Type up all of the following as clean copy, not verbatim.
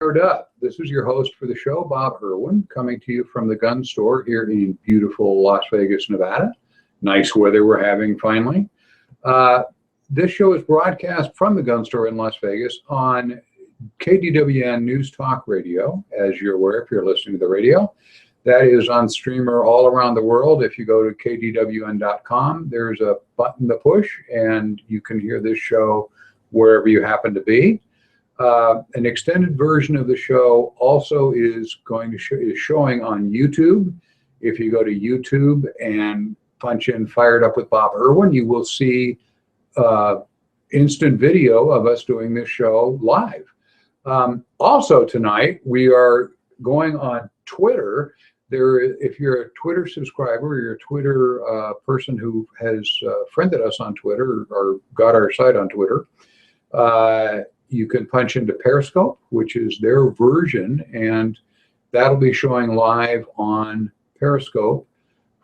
Fired Up. This is your host for the show, Bob Irwin, coming to you from the gun store here in beautiful Las Vegas, Nevada. Nice weather we're having finally. This show is broadcast from the gun store in Las Vegas on KDWN News Talk Radio, as you're aware if you're listening to the radio. That is on streamer all around the world. If you go to kdwn.com, there's a button to push, and you can hear this show wherever you happen to be. An extended version of the show also is showing on YouTube. If you go to YouTube and punch in Fired Up with Bob Irwin, you will see instant video of us doing this show live. Also tonight, we are going on Twitter. If you're a Twitter subscriber, or you're a Twitter person who has friended us on Twitter or got our site on Twitter, you can punch into Periscope, which is their version, and that'll be showing live on Periscope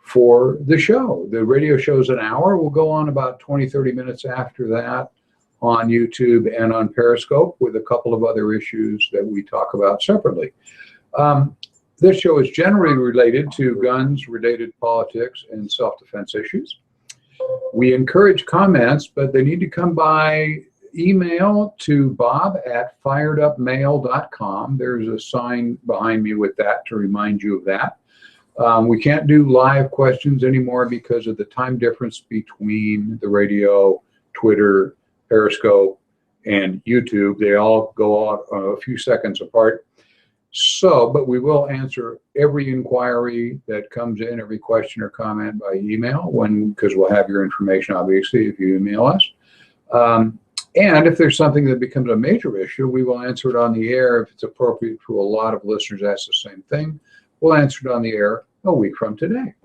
for the show. The radio show's an hour. We'll go on about 20-30 minutes after that on YouTube and on Periscope with a couple of other issues that we talk about separately. This show is generally related to guns, related politics, and self-defense issues. We encourage comments, but they need to come by email to bob@firedupmail.com. There's a sign behind me with that to remind you of that. We can't do live questions anymore because of the time difference between the radio, Twitter, Periscope, and YouTube. They all go out a few seconds apart. But we will answer every inquiry that comes in, every question or comment by email, because we'll have your information, obviously, if you email us. And if there's something that becomes a major issue, we will answer it on the air. If it's appropriate for a lot of listeners, that's the same thing. We'll answer it on the air a week from today.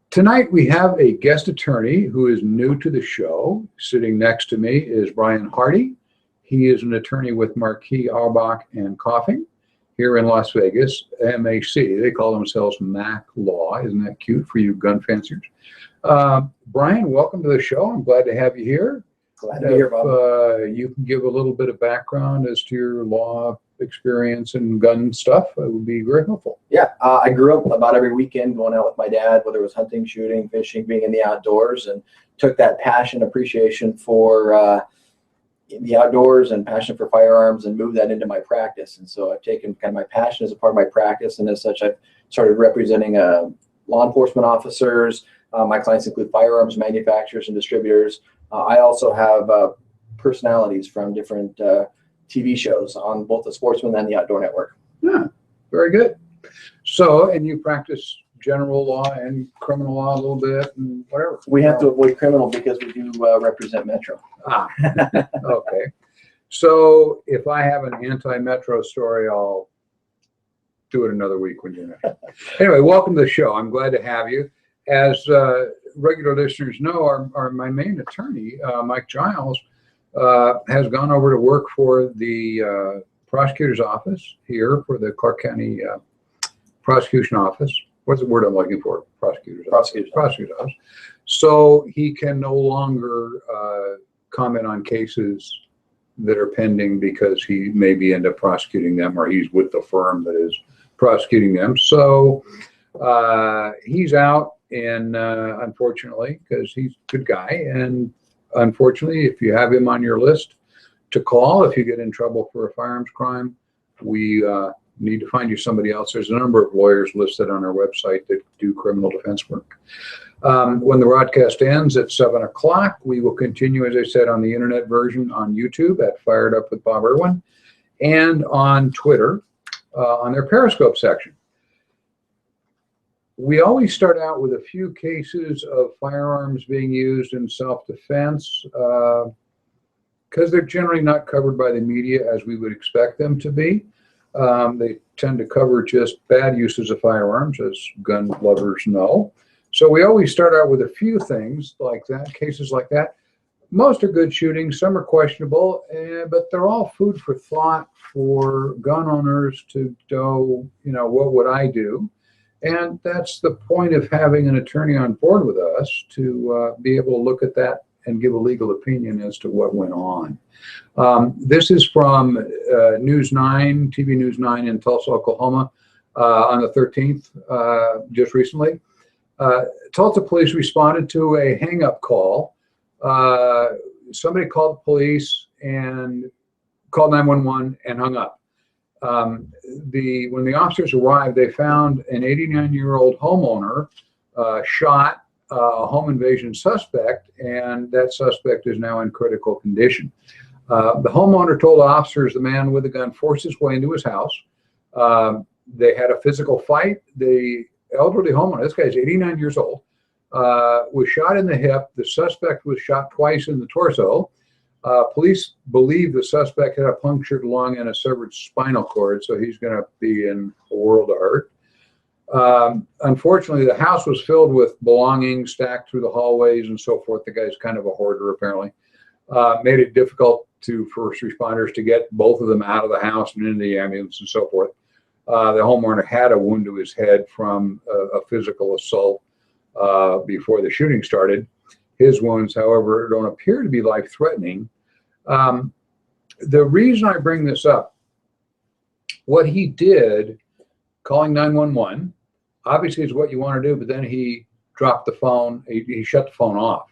Tonight, we have a guest attorney who is new to the show. Sitting next to me is Brian Hardy. He is an attorney with Marquis, Auerbach & Coffing here in Las Vegas, MAC. They call themselves MAC Law. Isn't that cute for you gun fanciers? Brian, welcome to the show. I'm glad to have you here. Glad to be here, Bob. You can give a little bit of background as to your law experience and gun stuff. It would be very helpful. Yeah, I grew up about every weekend going out with my dad, whether it was hunting, shooting, fishing, being in the outdoors, and took that passion, appreciation for the outdoors and passion for firearms and moved that into my practice. And so I've taken kind of my passion as a part of my practice, and as such, I've started representing law enforcement officers. My clients include firearms manufacturers and distributors. I also have personalities from different TV shows on both the Sportsman and the Outdoor Network. Yeah, very good. So, and you practice general law and criminal law a little bit and whatever. We have to avoid criminal because we do represent Metro. Okay. So if I have an anti-Metro story, I'll do it another week when you're not. Anyway, welcome to the show. I'm glad to have you. As regular listeners know, my main attorney, Mike Giles, has gone over to work for the prosecutor's office here for the Clark County prosecution office. What's the word I'm looking for? Prosecutor's office. So he can no longer comment on cases that are pending because he maybe end up prosecuting them, or he's with the firm that is prosecuting them. So he's out, and unfortunately, because he's a good guy, and unfortunately, if you have him on your list to call if you get in trouble for a firearms crime, we need to find you somebody else. There's a number of lawyers listed on our website that do criminal defense work. When the broadcast ends at 7 o'clock, we will continue, as I said, on the internet version on YouTube at Fired Up with Bob Irwin, and on Twitter on their Periscope section. We always start out with a few cases of firearms being used in self-defense because they're generally not covered by the media as we would expect them to be. They tend to cover just bad uses of firearms, as gun lovers know. So we always start out with a few things like that, cases like that. Most are good shootings, some are questionable, but they're all food for thought for gun owners to know, what would I do? And that's the point of having an attorney on board with us, to be able to look at that and give a legal opinion as to what went on. This is from News 9, TV News 9 in Tulsa, Oklahoma, on the 13th, just recently. Tulsa police responded to a hang-up call. Somebody called the police and called 911 and hung up. When the officers arrived, they found an 89-year-old homeowner shot, a home invasion suspect, and that suspect is now in critical condition. The homeowner told officers the man with a gun forced his way into his house. They had a physical fight. The elderly homeowner, this guy's 89 years old, was shot in the hip. The suspect was shot twice in the torso. Police believe the suspect had a punctured lung and a severed spinal cord, so he's going to be in a world of hurt. Unfortunately, the house was filled with belongings stacked through the hallways and so forth. The guy's kind of a hoarder, apparently. Made it difficult for first responders to get both of them out of the house and into the ambulance and so forth. The homeowner had a wound to his head from a physical assault before the shooting started. His wounds, however, don't appear to be life-threatening. The reason I bring this up, what he did, calling 911, obviously is what you want to do, but then he dropped the phone, he shut the phone off.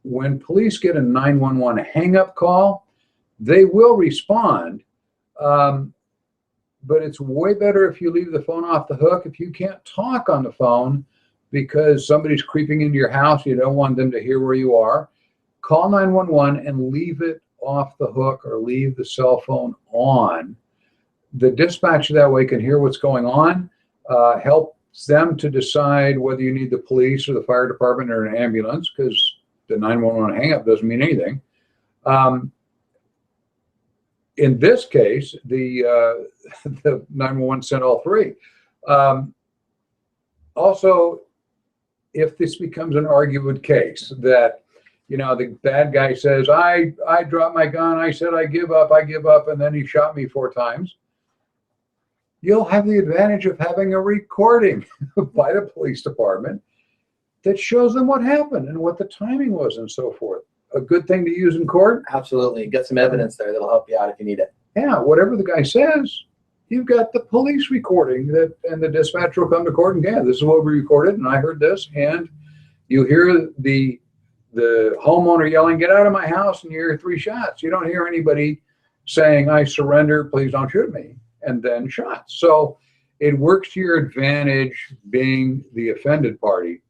When police get a 911 hang-up call, they will respond, but it's way better if you leave the phone off the hook. If you can't talk on the phone because somebody's creeping into your house, you don't want them to hear where you are, call 911 and leave it off the hook or leave the cell phone on. The dispatcher that way can hear what's going on, helps them to decide whether you need the police or the fire department or an ambulance, because the 911 hang-up doesn't mean anything. In this case, the 911 sent all three. Also, if this becomes an argued case that, you know, the bad guy says, I dropped my gun, I said I give up, and then he shot me 4 times, you'll have the advantage of having a recording by the police department that shows them what happened and what the timing was and so forth. A good thing to use in court? Absolutely. Get some evidence there that'll help you out if you need it. Yeah, whatever the guy says, you've got the police recording that, and the dispatcher will come to court and, yeah, this is what we recorded, and I heard this, and you hear the homeowner yelling, get out of my house, and you hear 3 shots. You don't hear anybody saying, I surrender, please don't shoot me, and then shots. So it works to your advantage being the offended party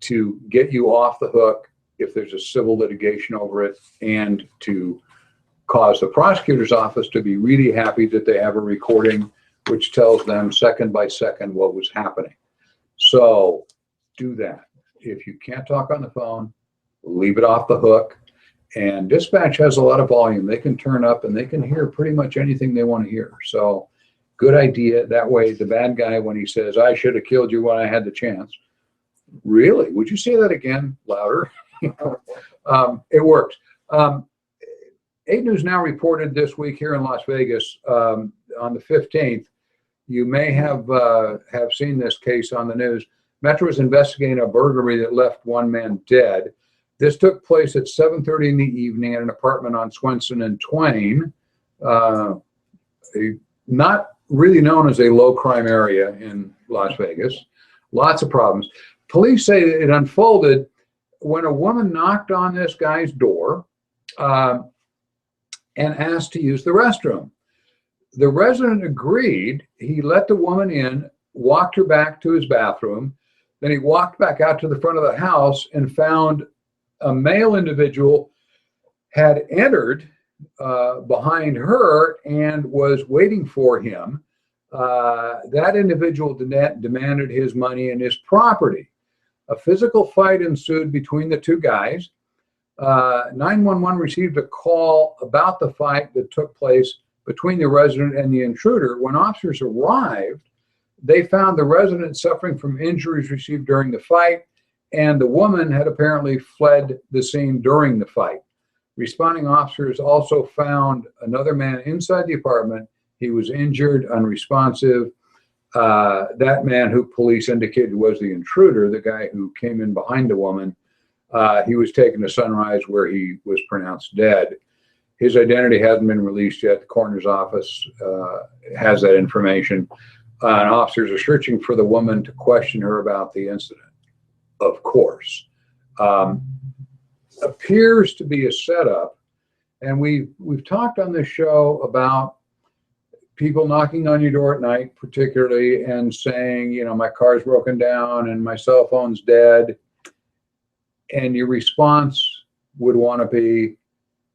to get you off the hook if there's a civil litigation over it, and to cause the prosecutor's office to be really happy that they have a recording which tells them second by second what was happening. So do that. If you can't talk on the phone, leave it off the hook. And dispatch has a lot of volume. They can turn up and they can hear pretty much anything they want to hear. So good idea. That way the bad guy, when he says, I should have killed you when I had the chance. Really? Would you say that again louder? It works. 8 News Now reported this week here in Las Vegas on the 15th. You may have seen this case on the news. Metro is investigating a burglary that left 1 man dead. This took place at 7:30 in the evening at an apartment on Swenson and Twain, not really known as a low crime area in Las Vegas. Lots of problems. Police say that it unfolded when a woman knocked on this guy's door and asked to use the restroom. The resident agreed. He let the woman in, walked her back to his bathroom. Then he walked back out to the front of the house and found a male individual had entered behind her and was waiting for him. That individual demanded his money and his property. A physical fight ensued between the 2 guys. 911 received a call about the fight that took place between the resident and the intruder. When officers arrived, they found the resident suffering from injuries received during the fight, and the woman had apparently fled the scene during the fight. Responding officers also found another man inside the apartment. He was injured, unresponsive. That man, who police indicated was the intruder, the guy who came in behind the woman, He was taken to Sunrise where he was pronounced dead. His identity hasn't been released yet. The coroner's office has that information. And officers are searching for the woman to question her about the incident, of course. Appears to be a setup. And we've talked on this show about people knocking on your door at night, particularly, and saying, you know, my car's broken down and my cell phone's dead. And your response would want to be,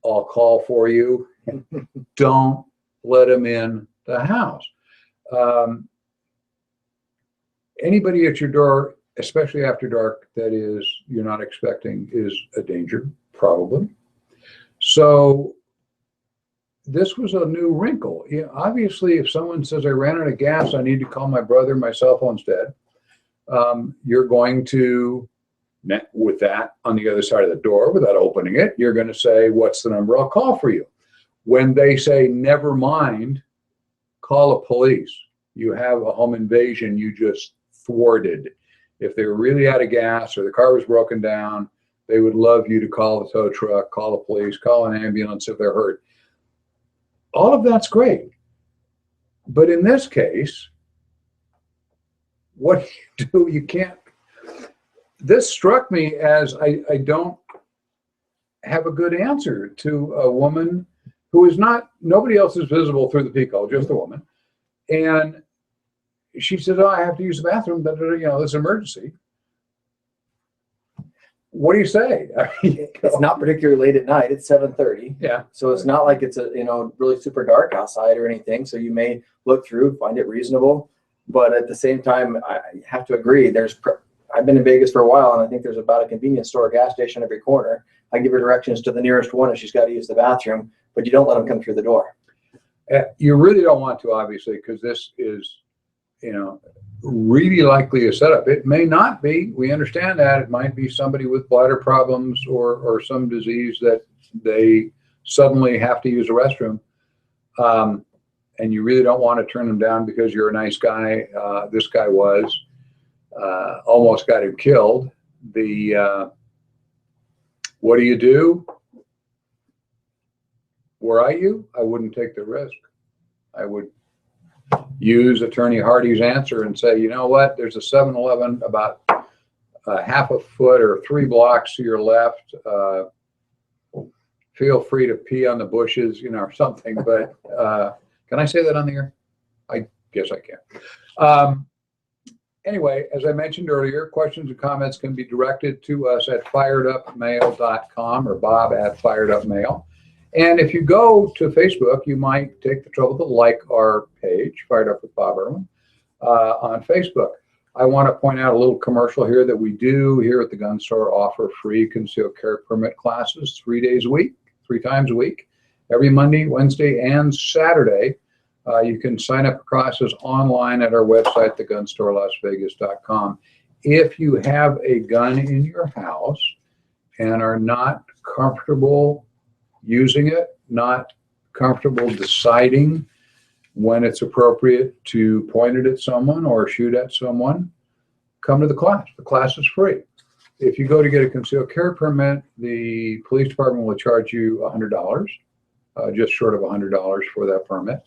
I'll call for you. Don't let them in the house. Anybody at your door, especially after dark, that is you're not expecting, is a danger, probably. So this was a new wrinkle. You know, obviously, if someone says, I ran out of gas, I need to call my brother, my cell phone's dead, you're going to, with that on the other side of the door, without opening it, you're going to say, what's the number? I'll call for you. When they say, never mind, call the police. You have a home invasion you just thwarted. If they were really out of gas or the car was broken down, they would love you to call the tow truck, call the police, call an ambulance if they're hurt. All of that's great. But in this case, what do you do? You can't. This struck me as I don't have a good answer to a woman who is not, nobody else is visible through the peephole, just the woman. And she said, oh, I have to use the bathroom, but you know, this emergency. What do you say? It's not particularly late at night. It's 7:30. Yeah. So it's not like it's really super dark outside or anything. So you may look through, find it reasonable, but at the same time, I have to agree. I've been in Vegas for a while, and I think there's about a convenience store, a gas station every corner. I give her directions to the nearest one if she's got to use the bathroom, but you don't let them come through the door. You really don't want to, obviously, because this is, really likely a setup. It may not be. We understand that. It might be somebody with bladder problems or some disease that they suddenly have to use a restroom. And you really don't want to turn them down because you're a nice guy. This guy was. Almost got him killed. What do you do? Were I you, I wouldn't take the risk. I would use Attorney Hardy's answer and say, you know what, there's a 7-Eleven about half a foot or 3 blocks to your left. Feel free to pee on the bushes, or something. But can I say that on the air? I guess I can. Anyway, as I mentioned earlier, questions and comments can be directed to us at firedupmail.com or bob@firedupmail. And if you go to Facebook, you might take the trouble to like our page, Fired Up with Bob Irwin, on Facebook. I want to point out a little commercial here that we do here at the gun store, offer free concealed carry permit classes 3 days a week, 3 times a week, every Monday, Wednesday, and Saturday. You can sign up for classes online at our website, thegunstorelasvegas.com. If you have a gun in your house and are not comfortable using it, not comfortable deciding when it's appropriate to point it at someone or shoot at someone, come to the class. The class is free. If you go to get a concealed carry permit, the police department will charge you $100, just short of $100 for that permit.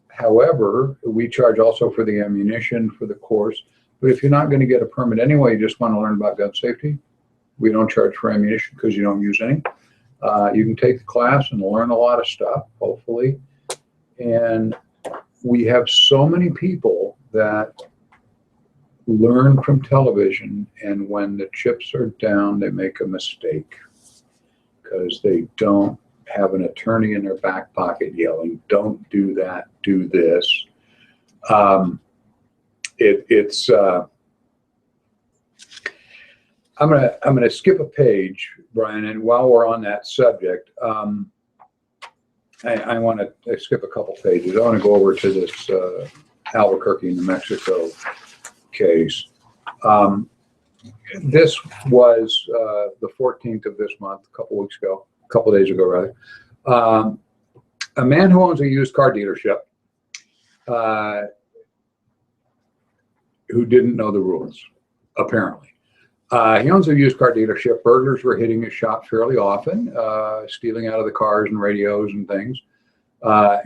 However, we charge also for the ammunition for the course. But if you're not going to get a permit anyway, you just want to learn about gun safety, we don't charge for ammunition because you don't use any. You can take the class and learn a lot of stuff, hopefully. And we have so many people that learn from television, and when the chips are down, they make a mistake because they don't have an attorney in their back pocket yelling, don't do that, do this. I'm gonna skip a page, Brian, and while we're on that subject, I want to skip a couple pages. I want to go over to this Albuquerque, New Mexico case. This was the 14th of this month, a couple days ago rather. A man who owns a used car dealership who didn't know the rules, apparently. He owns a used car dealership. Burglars were hitting his shop fairly often, stealing out of the cars and radios and things,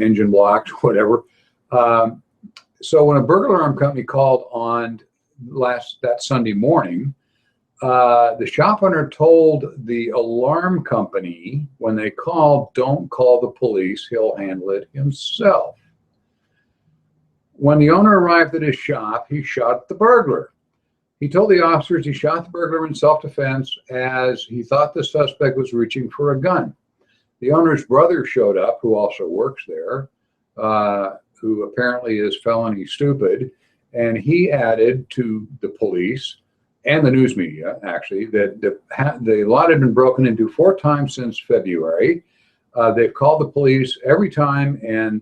engine blocks, whatever. So when a burglar alarm company called on that Sunday morning, the shop owner told the alarm company when they called, don't call the police, he'll handle it himself. When the owner arrived at his shop, he shot the burglar. He told the officers he shot the burglar in self-defense as he thought the suspect was reaching for a gun. The owner's brother showed up, who also works there, who apparently is felony stupid, and he added to the police and the news media, actually, that the lot had been broken into 4 times since February. They've called the police every time, and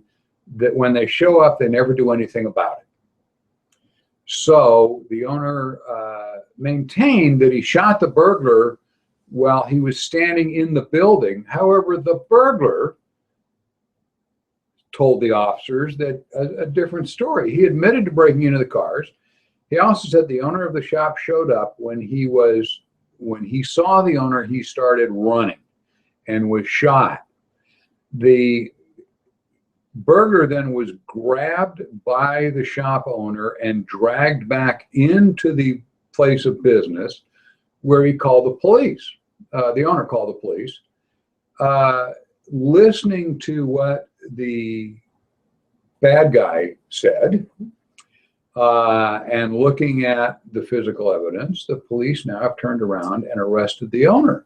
that when they show up, they never do anything about it. So the owner maintained that he shot the burglar while he was standing in the building. However, the burglar told the officers that a different story. He admitted to breaking into the cars. He also said the owner of the shop showed up. When he saw the owner, he started running and was shot. The burglar then was grabbed by the shop owner and dragged back into the place of business, where he called the police. The owner called the police. Listening to what the bad guy said, and looking at the physical evidence, the police now have turned around and arrested the owner.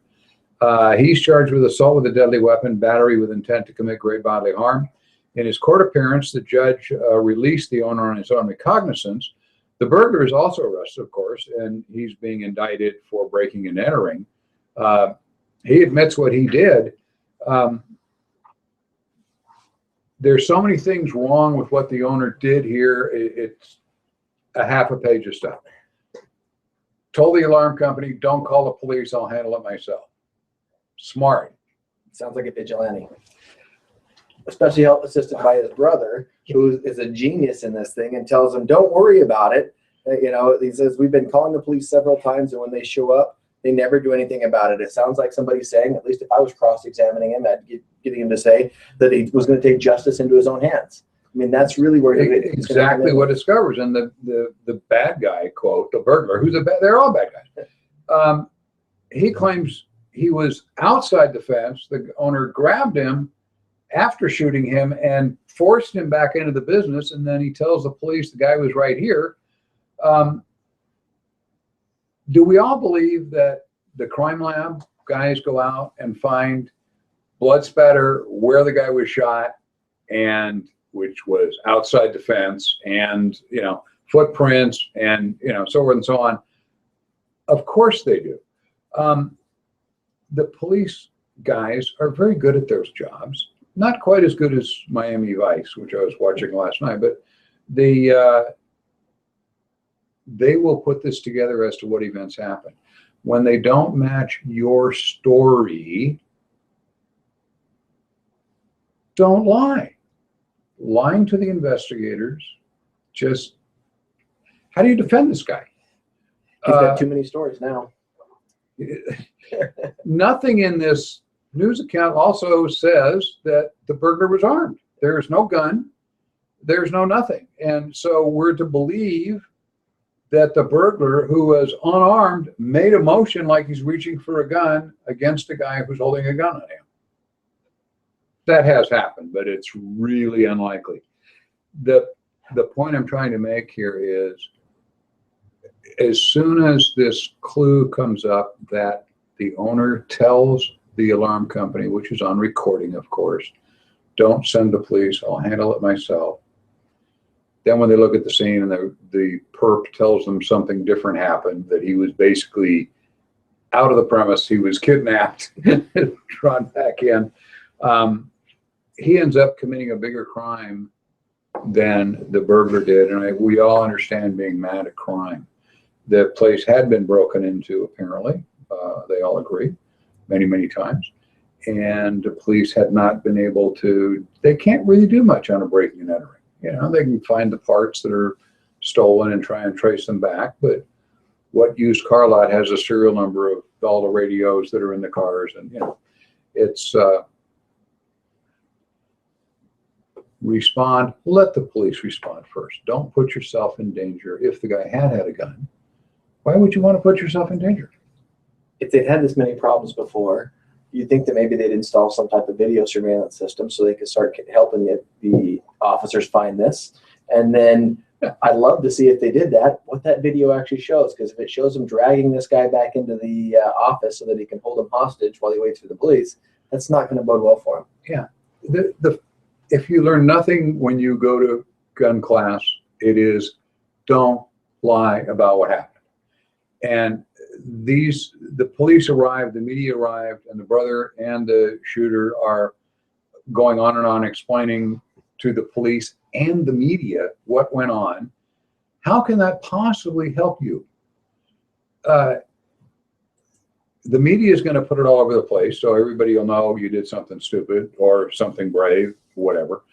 He's charged with assault with a deadly weapon, battery with intent to commit great bodily harm. In his court appearance, the judge released the owner on his own recognizance. The burglar is also arrested, of course, and he's being indicted for breaking and entering. He admits what he did. There's so many things wrong with what the owner did here. It's a half a page of stuff. Told the alarm company, don't call the police, I'll handle it myself. Smart. Sounds like a vigilante. Especially help assisted by his brother, who is a genius in this thing, and tells him, don't worry about it. You know, he says, we've been calling the police several times, and when they show up, they never do anything about it. It sounds like somebody saying, at least if I was cross-examining him, I'd getting him to say that he was going to take justice into his own hands. I mean, that's really where he's exactly what discovers. And the bad guy, quote, the burglar, they're all bad guys. He claims he was outside the fence. The owner grabbed him after shooting him and forced him back into the business. And then he tells the police the guy was right here. Do we all believe that the crime lab guys go out and find blood spatter where the guy was shot, and which was outside the fence, and, you know, footprints, and, you know, so forth and so on? Of course they do. The police guys are very good at those jobs. Not quite as good as Miami Vice, which I was watching last night, but they will put this together as to what events happen. When they don't match your story, don't lie. Lying to the investigators, just, how do you defend this guy? He's got too many stories now. Nothing in this news account also says that the burglar was armed. There's no gun. There's no nothing. And so we're to believe that the burglar, who was unarmed, made a motion like he's reaching for a gun against a guy who's holding a gun on him. That has happened, but it's really unlikely. The point I'm trying to make here is, as soon as this clue comes up that the owner tells the alarm company, which is on recording, of course, don't send the police, I'll handle it myself. Then when they look at the scene and the perp tells them something different happened, that he was basically out of the premise, he was kidnapped, drawn back in, he ends up committing a bigger crime than the burglar did. And we all understand being mad at crime. The place had been broken into, apparently. They all agree, many, many times. And the police had not been able to, they can't really do much on a breaking and entering. You know, they can find the parts that are stolen and try and trace them back, but what used car lot has a serial number of all the radios that are in the cars, and it's respond. Let the police respond first. Don't put yourself in danger. If the guy had a gun, why would you want to put yourself in danger? If they've had this many problems before, you'd think that maybe they'd install some type of video surveillance system so they could start helping the officers find this. And then I'd love to see, if they did that, what that video actually shows. Because if it shows them dragging this guy back into the office so that he can hold him hostage while he waits for the police, that's not going to bode well for him. Yeah. If you learn nothing when you go to gun class, it is don't lie about what happened. And the police arrived, the media arrived, and the brother and the shooter are going on and on explaining to the police and the media what went on. How can that possibly help you? The media is going to put it all over the place, so everybody will know you did something stupid or something brave, whatever.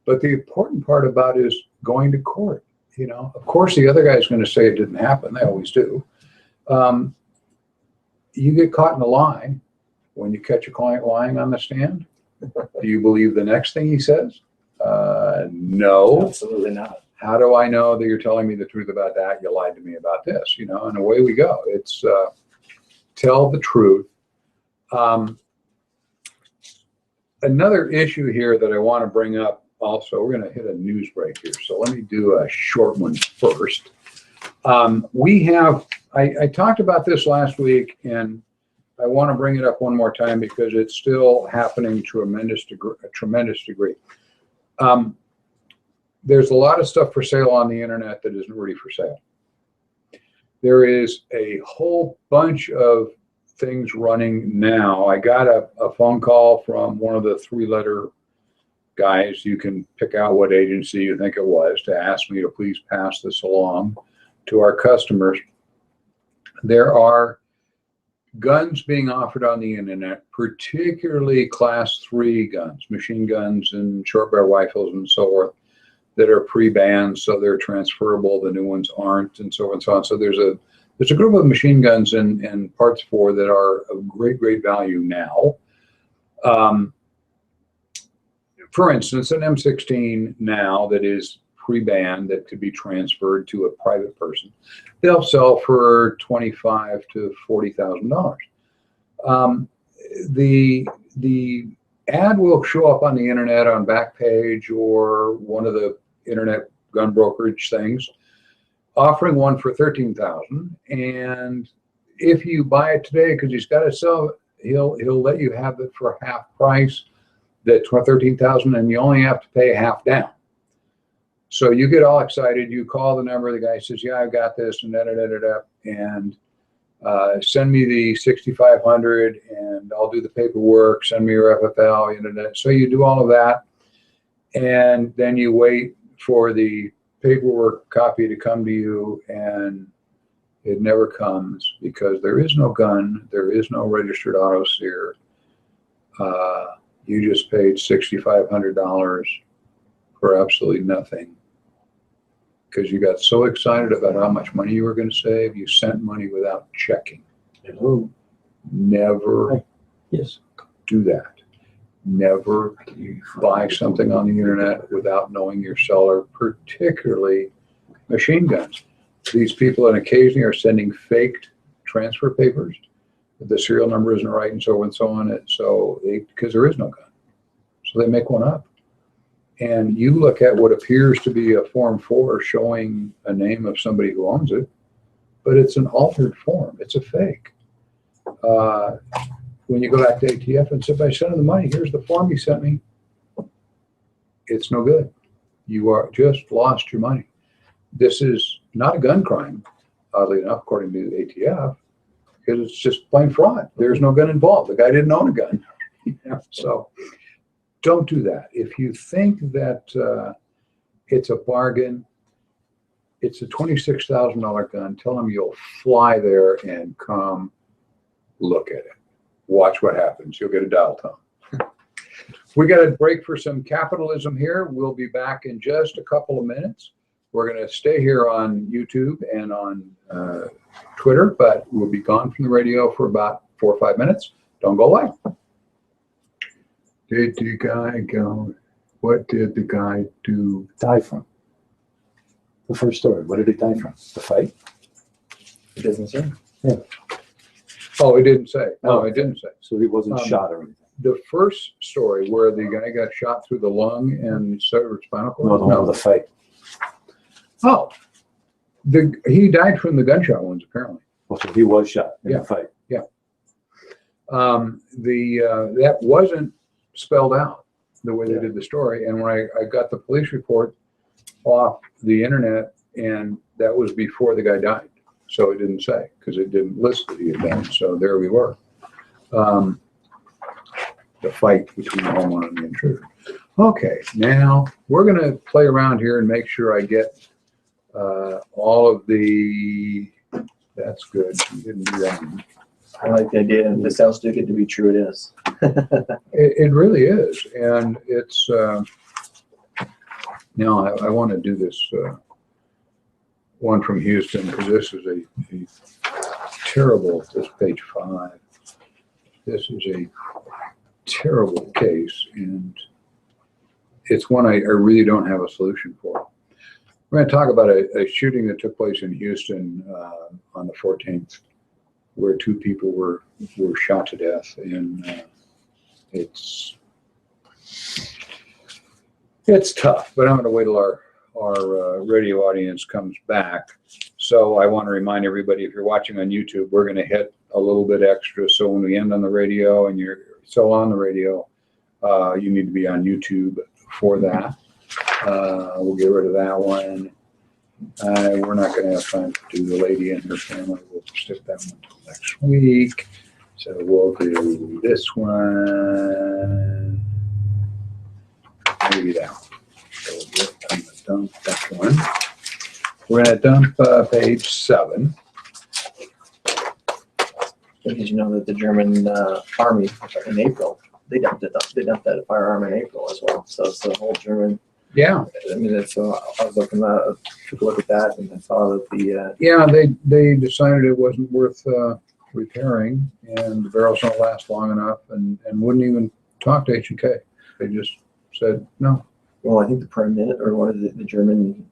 But the important part about it is going to court. Of course, the other guy's going to say it didn't happen. They always do. You get caught in a lie when you catch a client lying on the stand. Do you believe the next thing he says? No. Absolutely not. How do I know that you're telling me the truth about that? You lied to me about this, and away we go. It's tell the truth. Another issue here that I want to bring up also, we're going to hit a news break here. So let me do a short one first. I talked about this last week, and I want to bring it up one more time because it's still happening to a tremendous degree. There's a lot of stuff for sale on the internet that isn't really for sale. There is a whole bunch of things running now. I got a phone call from one of the 3-letter guys. You can pick out what agency you think it was, to ask me to please pass this along to our customers. There are guns being offered on the internet, particularly class 3 guns, machine guns and short barrel rifles and so forth, that are pre-banned, so they're transferable. The new ones aren't, and so on and so on. So there's a group of machine guns and parts for that are of great value now. For instance, an M16 now that is pre-banned, that could be transferred to a private person, they'll sell for $25,000 to $40,000. The ad will show up on the internet on Backpage or one of the internet gun brokerage things, offering one for $13,000. And if you buy it today, because he's got to sell it, he'll let you have it for half price, that $13,000, and you only have to pay half down. So you get all excited. You call the number. The guy says, "Yeah, I've got this," and and send me the 6,500, and I'll do the paperwork. Send me your FFL. So you do all of that, and then you wait for the paperwork copy to come to you, and it never comes because there is no gun, there is no registered auto sear. You just paid $6,500 for absolutely nothing because you got so excited about how much money you were going to save, you sent money without checking. Never do that. Never buy something on the internet without knowing your seller, particularly machine guns. These people, and occasionally, are sending faked transfer papers. The serial number isn't right, and so on. Because there is no gun, so they make one up. And you look at what appears to be a Form 4 showing a name of somebody who owns it, but it's an altered form. It's a fake. When you go back to ATF and say, "I sent him the money. Here's the form he sent me," it's no good. You are just lost your money. This is not a gun crime, oddly enough, according to the ATF, because it's just plain fraud. There's no gun involved. The guy didn't own a gun. So don't do that. If you think that it's a bargain, it's a $26,000 gun. Tell them you'll fly there and come look at it. Watch what happens. You'll get a dial tone. We got a break for some capitalism here. We'll be back in just a couple of minutes We're going to stay here on YouTube and on Twitter, but we'll be gone from the radio for about 4 or 5 minutes. Don't go away. Did the guy go? What did the guy do? Die from? The first story. What did he die from? The fight? It doesn't say. Yeah. Oh, it didn't say. No, it didn't say. So he wasn't shot or anything. The first story where the guy got shot through the lung and severed spinal cord. No, the one with the fight. Oh, he died from the gunshot wounds apparently. Well, so he was shot in Yeah. the fight. Yeah. That wasn't spelled out the way they did the story. And when I got the police report off the internet, and that was before the guy died. So it didn't say, because it didn't list that he had died. So there we were. The fight between the homeowner and the intruder. Okay, now we're going to play around here and make sure I get all of the, that's good. You didn't do that one. I like the idea. If it sounds too good to be true, it is. It really is. And it's, now I want to do this one from Houston, because this is a terrible, this page 5. This is a terrible case, and it's one I really don't have a solution for. We're going to talk about a shooting that took place in Houston on the 14th, where 2 people were shot to death, and it's tough. But I'm going to wait till our radio audience comes back. So I want to remind everybody, if you're watching on YouTube, we're going to hit a little bit extra. So when we end on the radio and you're still on the radio, you need to be on YouTube for that. We'll get rid of that one. We're not going to have time to do the lady and her family. We'll stick that one until next week. So we'll do this one. Maybe that one. So I'm going to dump that one. We're going to dump page 7. Did you know that the German army in April, they dumped that firearm in April as well. So it's the whole German. Yeah. I mean, it's, I was looking took a look at that, and I saw that the yeah, they decided it wasn't worth repairing, and the barrels don't last long enough, and wouldn't even talk to H&K. They just said no. well, I think the prime minister or one of the German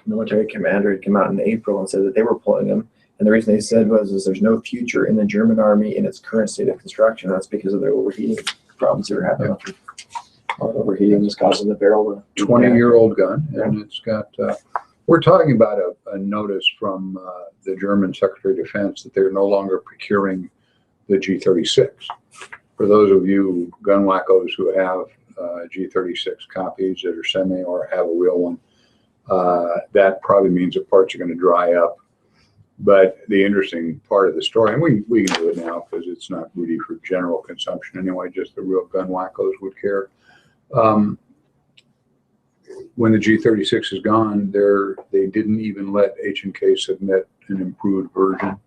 military commander had come out in April and said that they were pulling them. And the reason they said was there's no future in the German army in its current state of construction. That's because of their overheating problems that are happening. Yeah. Overheating is causing the barrel to 20-year-old gun, and it's got. We're talking about a notice from the German Secretary of Defense that they're no longer procuring the G36. For those of you gun wackos who have G36 copies that are semi or have a real one, that probably means the parts are going to dry up. But the interesting part of the story, and we can do it now because it's not really for general consumption anyway, just the real gun wackos would care. When the G36 is gone, they didn't even let H&K submit an improved version.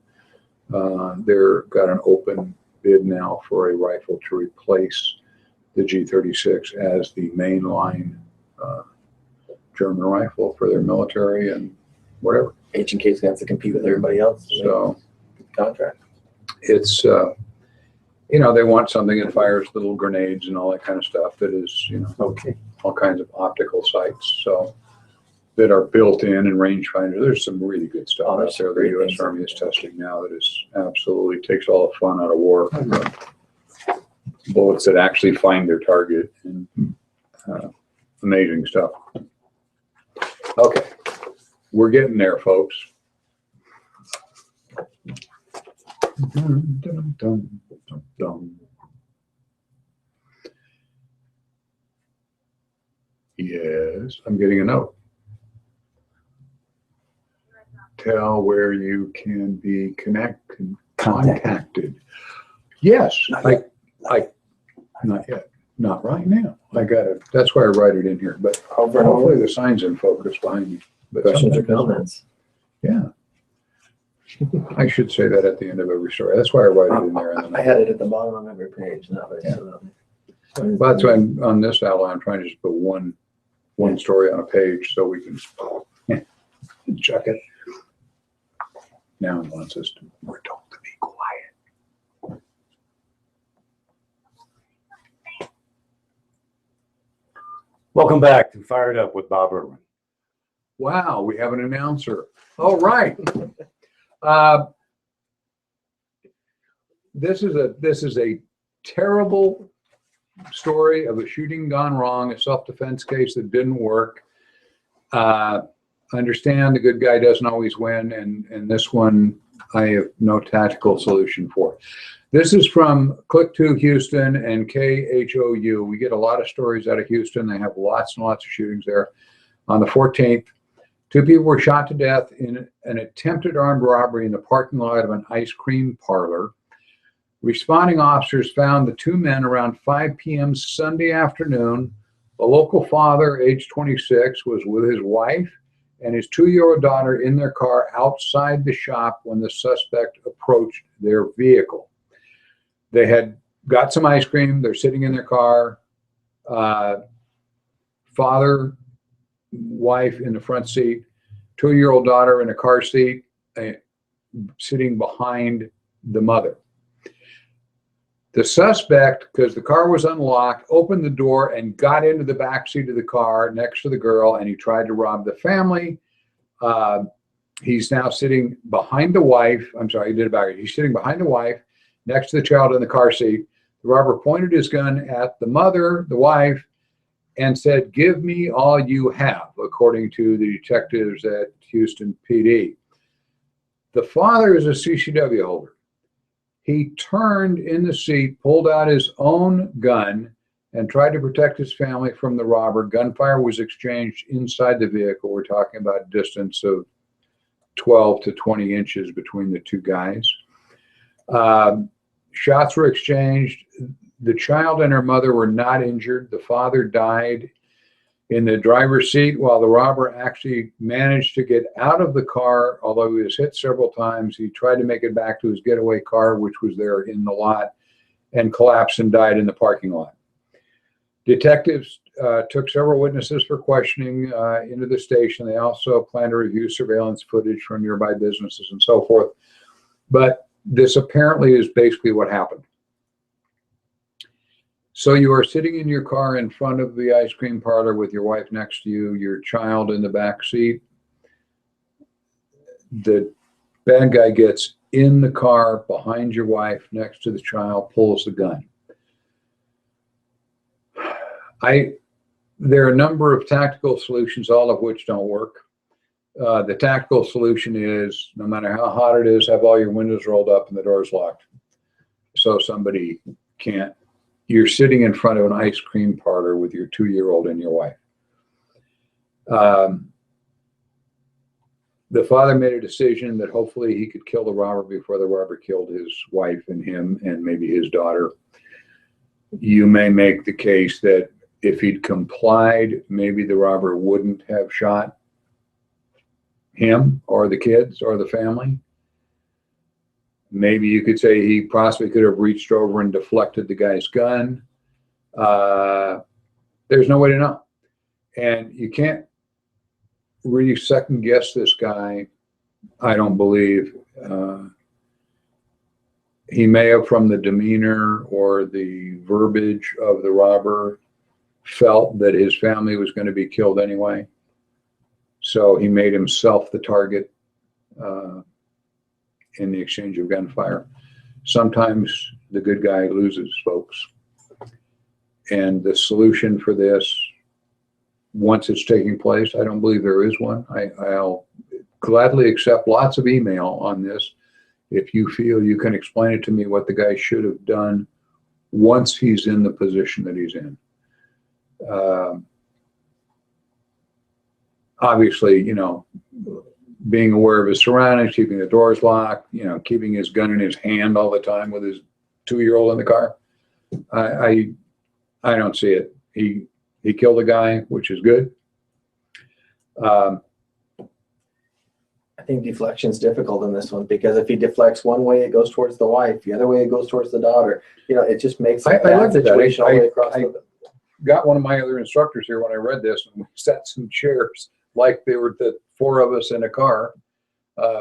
They're got an open bid now for a rifle to replace the G36 as the mainline German rifle for their military and whatever. H&K's going to have to compete with everybody else. So contract. It's you know, they want something that fires little grenades and all that kind of stuff that is, you know, Okay. all kinds of optical sights, so that are built in and rangefinder. There's some really good stuff out there the U.S. Army is testing now that is absolutely takes all the fun out of war. Bullets that actually find their target, and amazing stuff. Okay, we're getting there, folks. Dun, dun, dun, dun, dun. Yes, I'm getting a note. Tell where you can be contacted. Yes, not yet. Not right now. I got it. That's why I write it in here. But hopefully the sign's in focus behind me. But Questions or comments? Yeah. I should say that at the end of every story. That's why I write it in there. And then I had it at the bottom of every page. Now, well, that's why on this outline I'm trying to just put one story on a page so we can Chuck it. Now he wants us to, we're told to be quiet. Welcome back to Fired Up with Bob Irwin. Wow, we have an announcer. All right. This is a terrible story of a shooting gone wrong, a self-defense case that didn't work. Understand the good guy doesn't always win, and this one I have no tactical solution for. This is from Click2 Houston and KHOU. We get a lot of stories out of Houston. They have lots and lots of shootings there. On the 14th, 2 people were shot to death in an attempted armed robbery in the parking lot of an ice cream parlor. Responding officers found the 2 men around 5 p.m. Sunday afternoon. A local father, age 26, was with his wife and his 2-year-old daughter in their car outside the shop when the suspect approached their vehicle. They had got some ice cream. They're sitting in their car. Father, wife in the front seat, 2-year-old daughter in a car seat, sitting behind the mother. The suspect, because the car was unlocked, opened the door and got into the back seat of the car next to the girl, and he tried to rob the family. He's now sitting behind the wife. I'm sorry, he did it back. He's sitting behind the wife, next to the child in the car seat. The robber pointed his gun at the mother, the wife, and said, "Give me all you have," according to the detectives at Houston PD. The father is a CCW holder. He turned in the seat, pulled out his own gun, and tried to protect his family from the robber. Gunfire was exchanged inside the vehicle. We're talking about a distance of 12 to 20 inches between the 2 guys. Shots were exchanged. The child and her mother were not injured. The father died in the driver's seat while the robber actually managed to get out of the car. Although he was hit several times, he tried to make it back to his getaway car, which was there in the lot, and collapsed and died in the parking lot. Detectives took several witnesses for questioning into the station. They also plan to review surveillance footage from nearby businesses and so forth. But this apparently is basically what happened. So you are sitting in your car in front of the ice cream parlor with your wife next to you, your child in the back seat. The bad guy gets in the car behind your wife next to the child, pulls the gun. There are a number of tactical solutions, all of which don't work. The tactical solution is, no matter how hot it is, have all your windows rolled up and the doors locked so somebody can't. You're sitting in front of an ice cream parlor with your 2-year-old and your wife. The father made a decision that hopefully he could kill the robber before the robber killed his wife and him and maybe his daughter. You may make the case that if he'd complied, maybe the robber wouldn't have shot him or the kids or the family. Maybe you could say he possibly could have reached over and deflected the guy's gun. There's no way to know. And you can't really second guess this guy, I don't believe. He may have, from the demeanor or the verbiage of the robber, felt that his family was going to be killed anyway. So he made himself the target in the exchange of gunfire. Sometimes the good guy loses, folks. And the solution for this, once it's taking place, I don't believe there is one. I'll gladly accept lots of email on this if you feel you can explain it to me what the guy should have done once he's in the position that he's in. Obviously, you know, being aware of his surroundings, keeping the doors locked, you know, keeping his gun in his hand all the time with his 2-year-old in the car. I don't see it. He killed the guy, which is good. I think deflection is difficult in this one because if he deflects one way, it goes towards the wife. The other way, it goes towards the daughter. You know, it just makes a bad situation all the way across. I got one of my other instructors here when I read this, and we set some chairs like they were the 4 of us in a car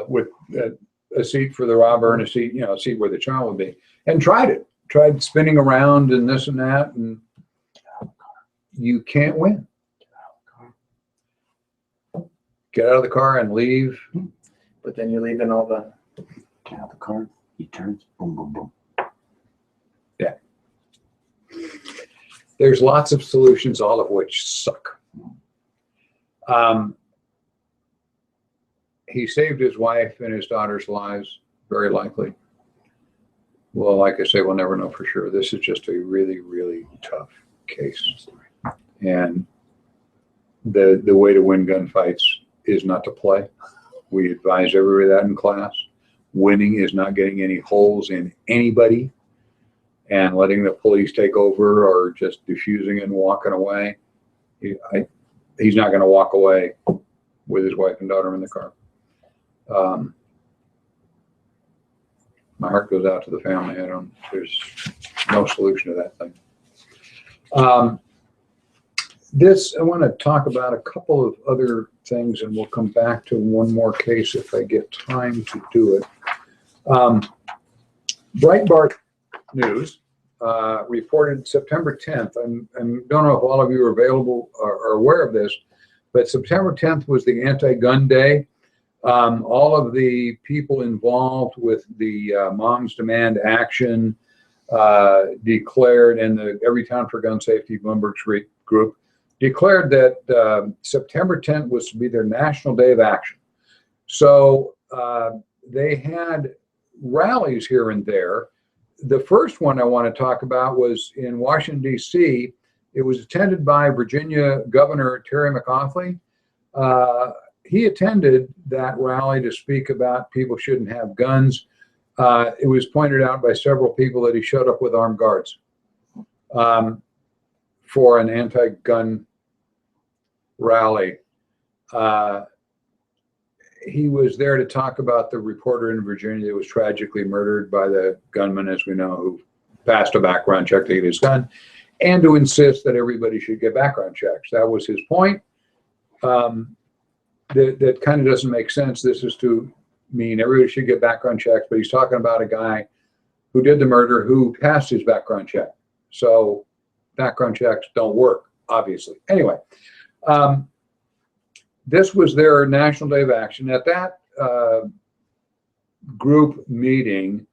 with a seat for the robber and a seat, a seat where the child would be, and tried spinning around and this and that, and you can't win. Get out of the car and leave. But then you're leaving all the... Get out of the car, he turns, boom, boom, boom. Yeah. There's lots of solutions, all of which suck. He saved his wife and his daughter's lives, very likely. Well, like I say, we'll never know for sure. This is just a really, really tough case. And the way to win gunfights is not to play. We advise everybody that in class. Winning is not getting any holes in anybody and letting the police take over or just diffusing and walking away. He's not going to walk away with his wife and daughter in the car. My heart goes out to the family. There's no solution to that thing. I want to talk about a couple of other things, and we'll come back to one more case if I get time to do it. Breitbart News reported September 10th. I don't know if all of you are available or aware of this, but September 10th was the anti-gun day. All of the people involved with the Moms Demand Action declared, and the Every Town for Gun Safety Bloomberg Street group declared that September 10th was to be their National Day of Action. So they had rallies here and there. The first one I want to talk about was in Washington, D.C. It was attended by Virginia Governor Terry McAuliffe. He attended that rally to speak about people shouldn't have guns. It was pointed out by several people that he showed up with armed guards for an anti-gun rally. He was there to talk about the reporter in Virginia that was tragically murdered by the gunman, as we know, who passed a background check to get his gun, and to insist that everybody should get background checks. That was his point. That kind of doesn't make sense. This is to mean everybody should get background checks, but he's talking about a guy who did the murder who passed his background check. So background checks don't work, obviously. Anyway, this was their National Day of Action. At that group meeting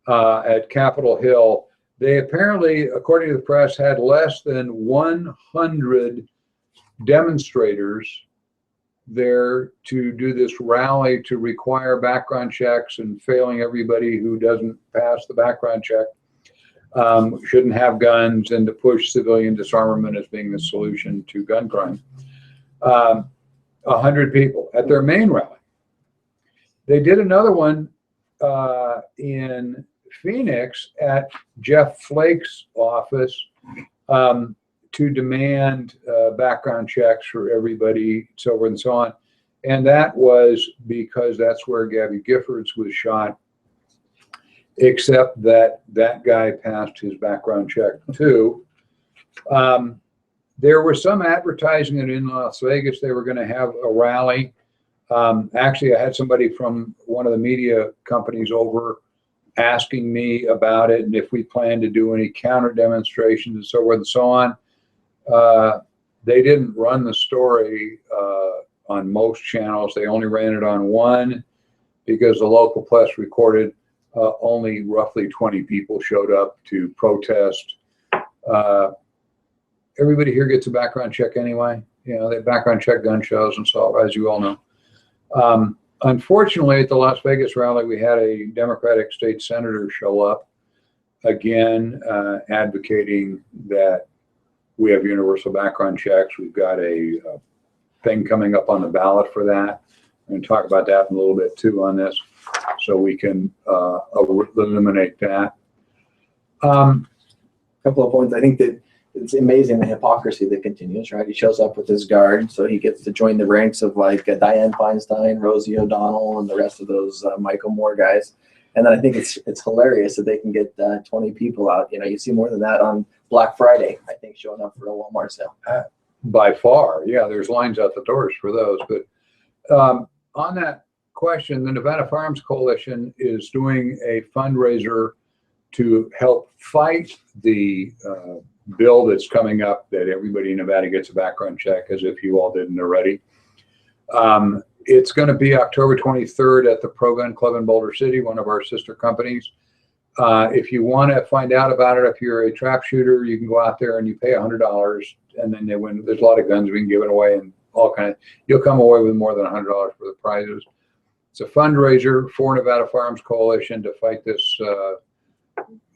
at Capitol Hill, they apparently, according to the press, had less than 100 demonstrators there to do this rally to require background checks, and failing everybody who doesn't pass the background check shouldn't have guns, and to push civilian disarmament as being the solution to gun crime. 100 people at their main rally. They did another one in Phoenix at Jeff Flake's office to demand background checks for everybody, so forth and so on. And that was because that's where Gabby Giffords was shot, except that that guy passed his background check too. There was some advertising that in Las Vegas they were going to have a rally. Actually, I had somebody from one of the media companies over asking me about it and if we plan to do any counter demonstrations and so forth and so on. They didn't run the story on most channels. They only ran it on one because the local press recorded only roughly 20 people showed up to protest. Everybody here gets a background check anyway. You know, they background check gun shows and so, as you all know. Unfortunately, at the Las Vegas rally, we had a Democratic state senator show up again, advocating that we have universal background checks. We've got a thing coming up on the ballot for that. I'm going to talk about that in a little bit too on this, so we can eliminate that. A couple of points. I think that it's amazing the hypocrisy that continues, right? He shows up with his guard, so he gets to join the ranks of like Dianne Feinstein, Rosie O'Donnell, and the rest of those Michael Moore guys. And then I think it's hilarious that they can get 20 people out. You know, you see more than that on Black Friday, I think, showing up for a Walmart sale. By far, yeah, there's lines out the doors for those. But On that question, the Nevada Firearms Coalition is doing a fundraiser to help fight the bill that's coming up that everybody in Nevada gets a background check, as if you all didn't already. It's going to be October 23rd at the Pro Gun Club in Boulder City, one of our sister companies. If you want to find out about it, if you're a trap shooter, you can go out there and you pay $100, and then they win. There's a lot of guns being given away and all kind of. You'll come away with more than $100 for the prizes. It's a fundraiser for Nevada Firearms Coalition to fight this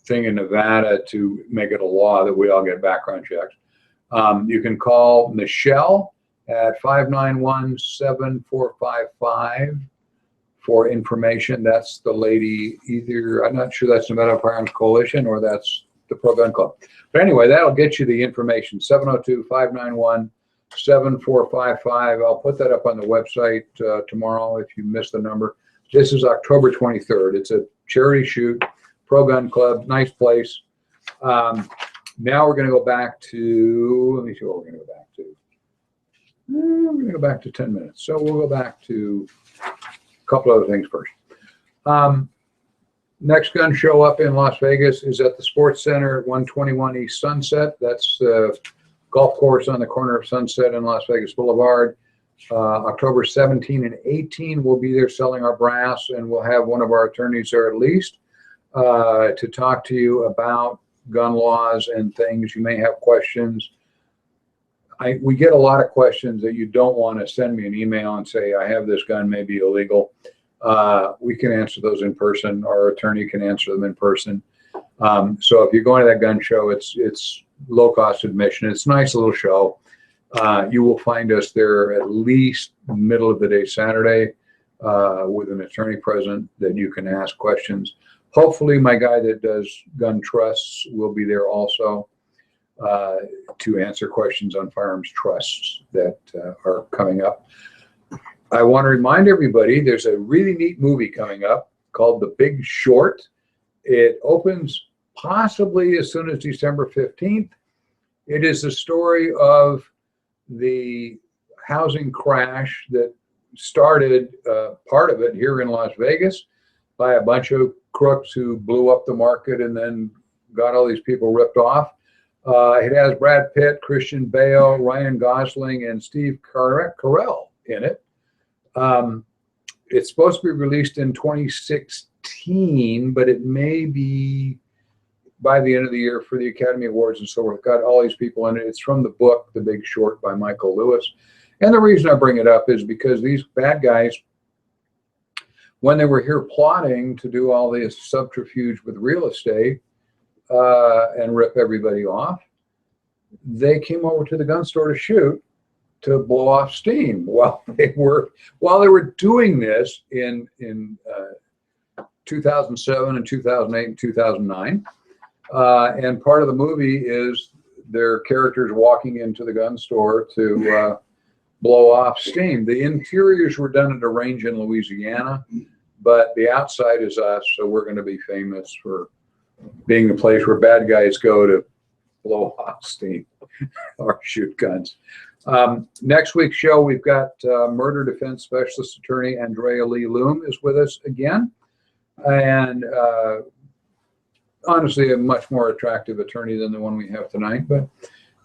thing in Nevada to make it a law that we all get background checks. You can call Michelle at 591-7455 for information. That's the lady, either, I'm not sure that's Nevada Firearms Coalition or that's the Pro Gun Club. But anyway, that'll get you the information, 702-591-7455. I'll put that up on the website tomorrow if you missed the number. This is October 23rd. It's a charity shoot, Pro Gun Club, nice place. Now we're going to go back to, let me see what we're going to go back to. We're going to go back to 10 minutes. So we'll go back to a couple other things first. Next gun show up in Las Vegas is at the Sports Center at 121 East Sunset. That's the golf course on the corner of Sunset and Las Vegas Boulevard. October 17 and 18, we'll be there selling our brass, and we'll have one of our attorneys there at least to talk to you about gun laws and things. You may have questions. We get a lot of questions that you don't want to send me an email and say, I have this gun, may be illegal. We can answer those in person. Our attorney can answer them in person. So if you're going to that gun show, it's low cost admission. It's a nice little show. You will find us there at least middle of the day Saturday with an attorney present that you can ask questions. Hopefully my guy that does gun trusts will be there also to answer questions on firearms trusts that are coming up. I want to remind everybody there's a really neat movie coming up called The Big Short. It opens possibly as soon as December 15th. It is the story of the housing crash that started part of it here in Las Vegas by a bunch of crooks who blew up the market and then got all these people ripped off. It has Brad Pitt, Christian Bale, Ryan Gosling, and Steve Carell in it. It's supposed to be released in 2016, but it may be by the end of the year for the Academy Awards and so forth. Got all these people in it. It's from the book, The Big Short by Michael Lewis. And the reason I bring it up is because these bad guys, when they were here plotting to do all this subterfuge with real estate and rip everybody off, they came over to the gun store to shoot, to blow off steam while they were doing this in 2007 and 2008 and 2009. And part of the movie is their characters walking into the gun store to blow off steam. The interiors were done at a range in Louisiana, but the outside is us, so we're going to be famous for being the place where bad guys go to blow off steam or shoot guns. Next week's show, we've got murder defense specialist attorney Andrea Lee Loom is with us again. And honestly, a much more attractive attorney than the one we have tonight, but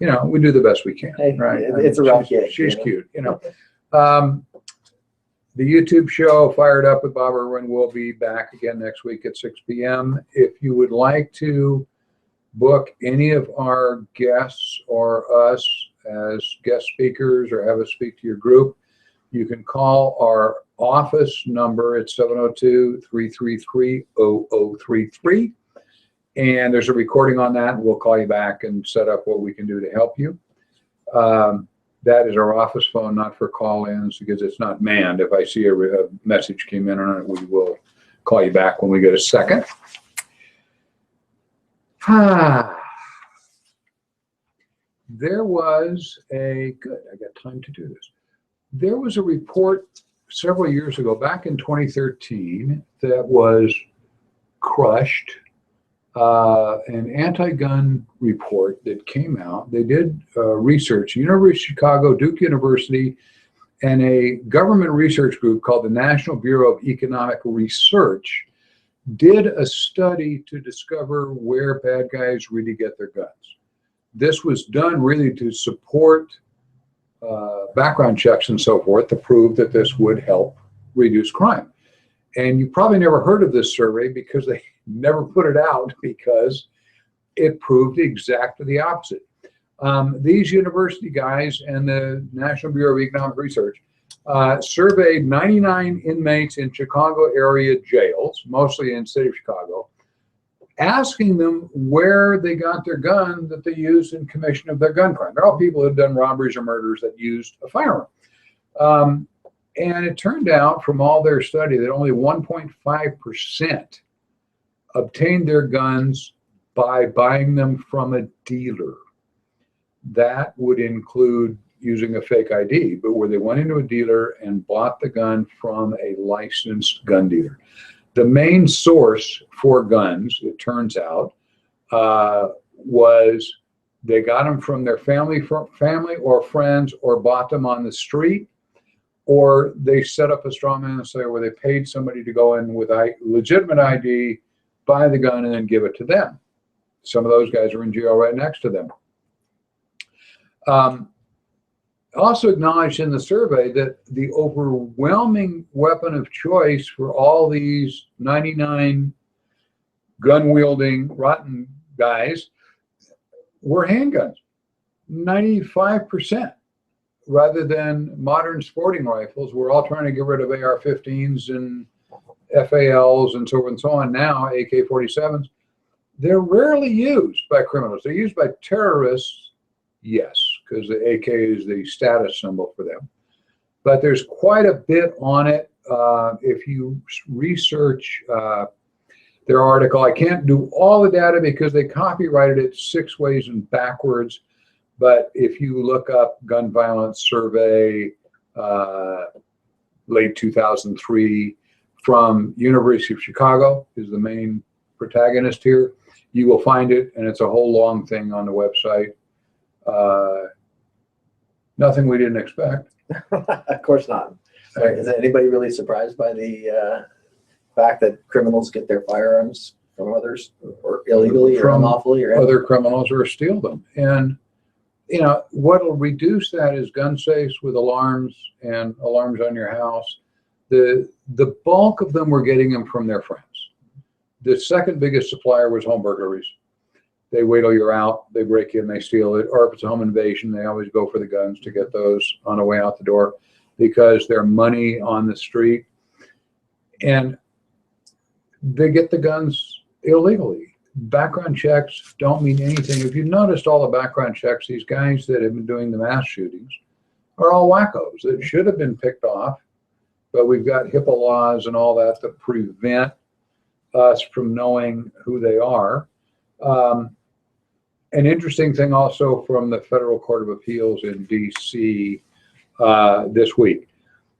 you know, we do the best we can. Hey, right? It's a rough gig. She's cute, you know. The YouTube show, Fired Up with Bob Irwin, will be back again next week at 6 p.m. If you would like to book any of our guests or us as guest speakers or have us speak to your group, you can call our office number at 702-333-0033. And there's a recording on that, and we'll call you back and set up what we can do to help you. That is our office phone, not for call-ins, because it's not manned. If I see a message came in on it, we will call you back when we get a second. There was a, good, I got time to do this. There was a report several years ago, back in 2013, that was crushed. An anti-gun report that came out. They did research, University of Chicago, Duke University, And a government research group called the National Bureau of Economic Research did a study to discover where bad guys really get their guns. This was done really to support background checks and so forth to prove that this would help reduce crime. And you probably never heard of this survey because they never put it out, because it proved exactly the opposite. These university guys and the National Bureau of Economic Research surveyed 99 inmates in Chicago area jails, mostly in the city of Chicago, asking them where they got their gun that they used in commission of their gun crime. They're all people who had done robberies or murders that used a firearm. And it turned out from all their study that only 1.5% obtained their guns by buying them from a dealer. That would include using a fake ID, but where they went into a dealer and bought the gun from a licensed gun dealer. The main source for guns, it turns out, was they got them from their family or friends, or bought them on the street, or they set up a straw man sale where they paid somebody to go in with a legitimate ID, buy the gun, and then give it to them. Some of those guys are in jail right next to them. Also acknowledged in the survey that the overwhelming weapon of choice for all these 99 gun-wielding rotten guys were handguns, 95%, rather than modern sporting rifles. We're all trying to get rid of AR-15s and FALs and so on and so on now, AK-47s. They're rarely used by criminals. They're used by terrorists, yes, because the AK is the status symbol for them. But there's quite a bit on it. If you research their article, I can't do all the data because they copyrighted it 6 ways and backwards. But if you look up gun violence survey, late 2003, from University of Chicago is the main protagonist here, you will find it, and it's a whole long thing on the website. Nothing we didn't expect. Of course not. Is anybody really surprised by the fact that criminals get their firearms from others, or illegally, or unlawfully, or other criminals, or steal them? And you know what'll reduce that is gun safes with alarms and alarms on your house. The bulk of them were getting them from their friends. The second biggest supplier was home burglaries. They wait till you're out, they break in, they steal it. Or if it's a home invasion, they always go for the guns to get those on the way out the door, because they're money on the street. And they get the guns illegally. Background checks don't mean anything. If you've noticed all the background checks, these guys that have been doing the mass shootings are all wackos that should have been picked off. But we've got HIPAA laws and all that that prevent us from knowing who they are. An interesting thing also from the Federal Court of Appeals in DC this week.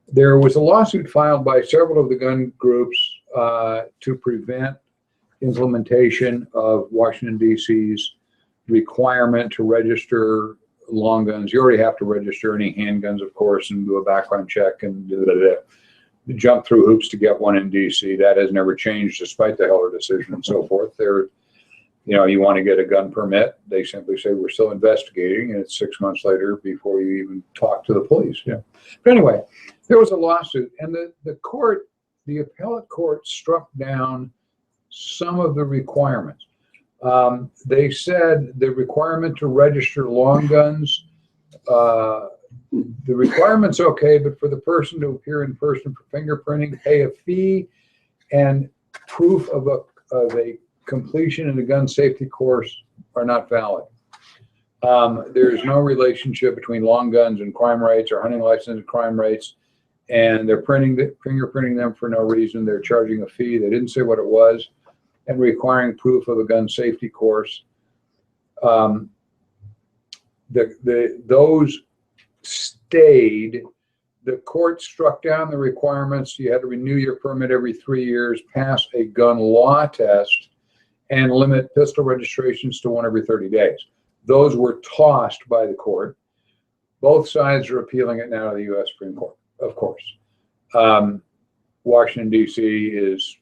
There was a lawsuit filed by several of the gun groups to prevent implementation of Washington, D.C.'s requirement to register long guns. You already have to register any handguns, of course, and do a background check and jump through hoops to get one in D.C. That has never changed despite the Heller decision and so forth. You want to get a gun permit, they simply say, we're still investigating, and it's 6 months later before you even talk to the police. Yeah. But anyway, there was a lawsuit, and the appellate court struck down some of the requirements. They said the requirement to register long guns, the requirement's okay, but for the person to appear in person for fingerprinting, pay a fee, and proof of a completion in a gun safety course are not valid. There's no relationship between long guns and crime rates, or hunting license and crime rates, and they're fingerprinting them for no reason. They're charging a fee. They didn't say what it was, and requiring proof of a gun safety course. Those stayed. The court struck down the requirements. You had to renew your permit every 3 years, pass a gun law test, and limit pistol registrations to one every 30 days. Those were tossed by the court. Both sides are appealing it now to the U.S. Supreme Court, of course. Washington, D.C. is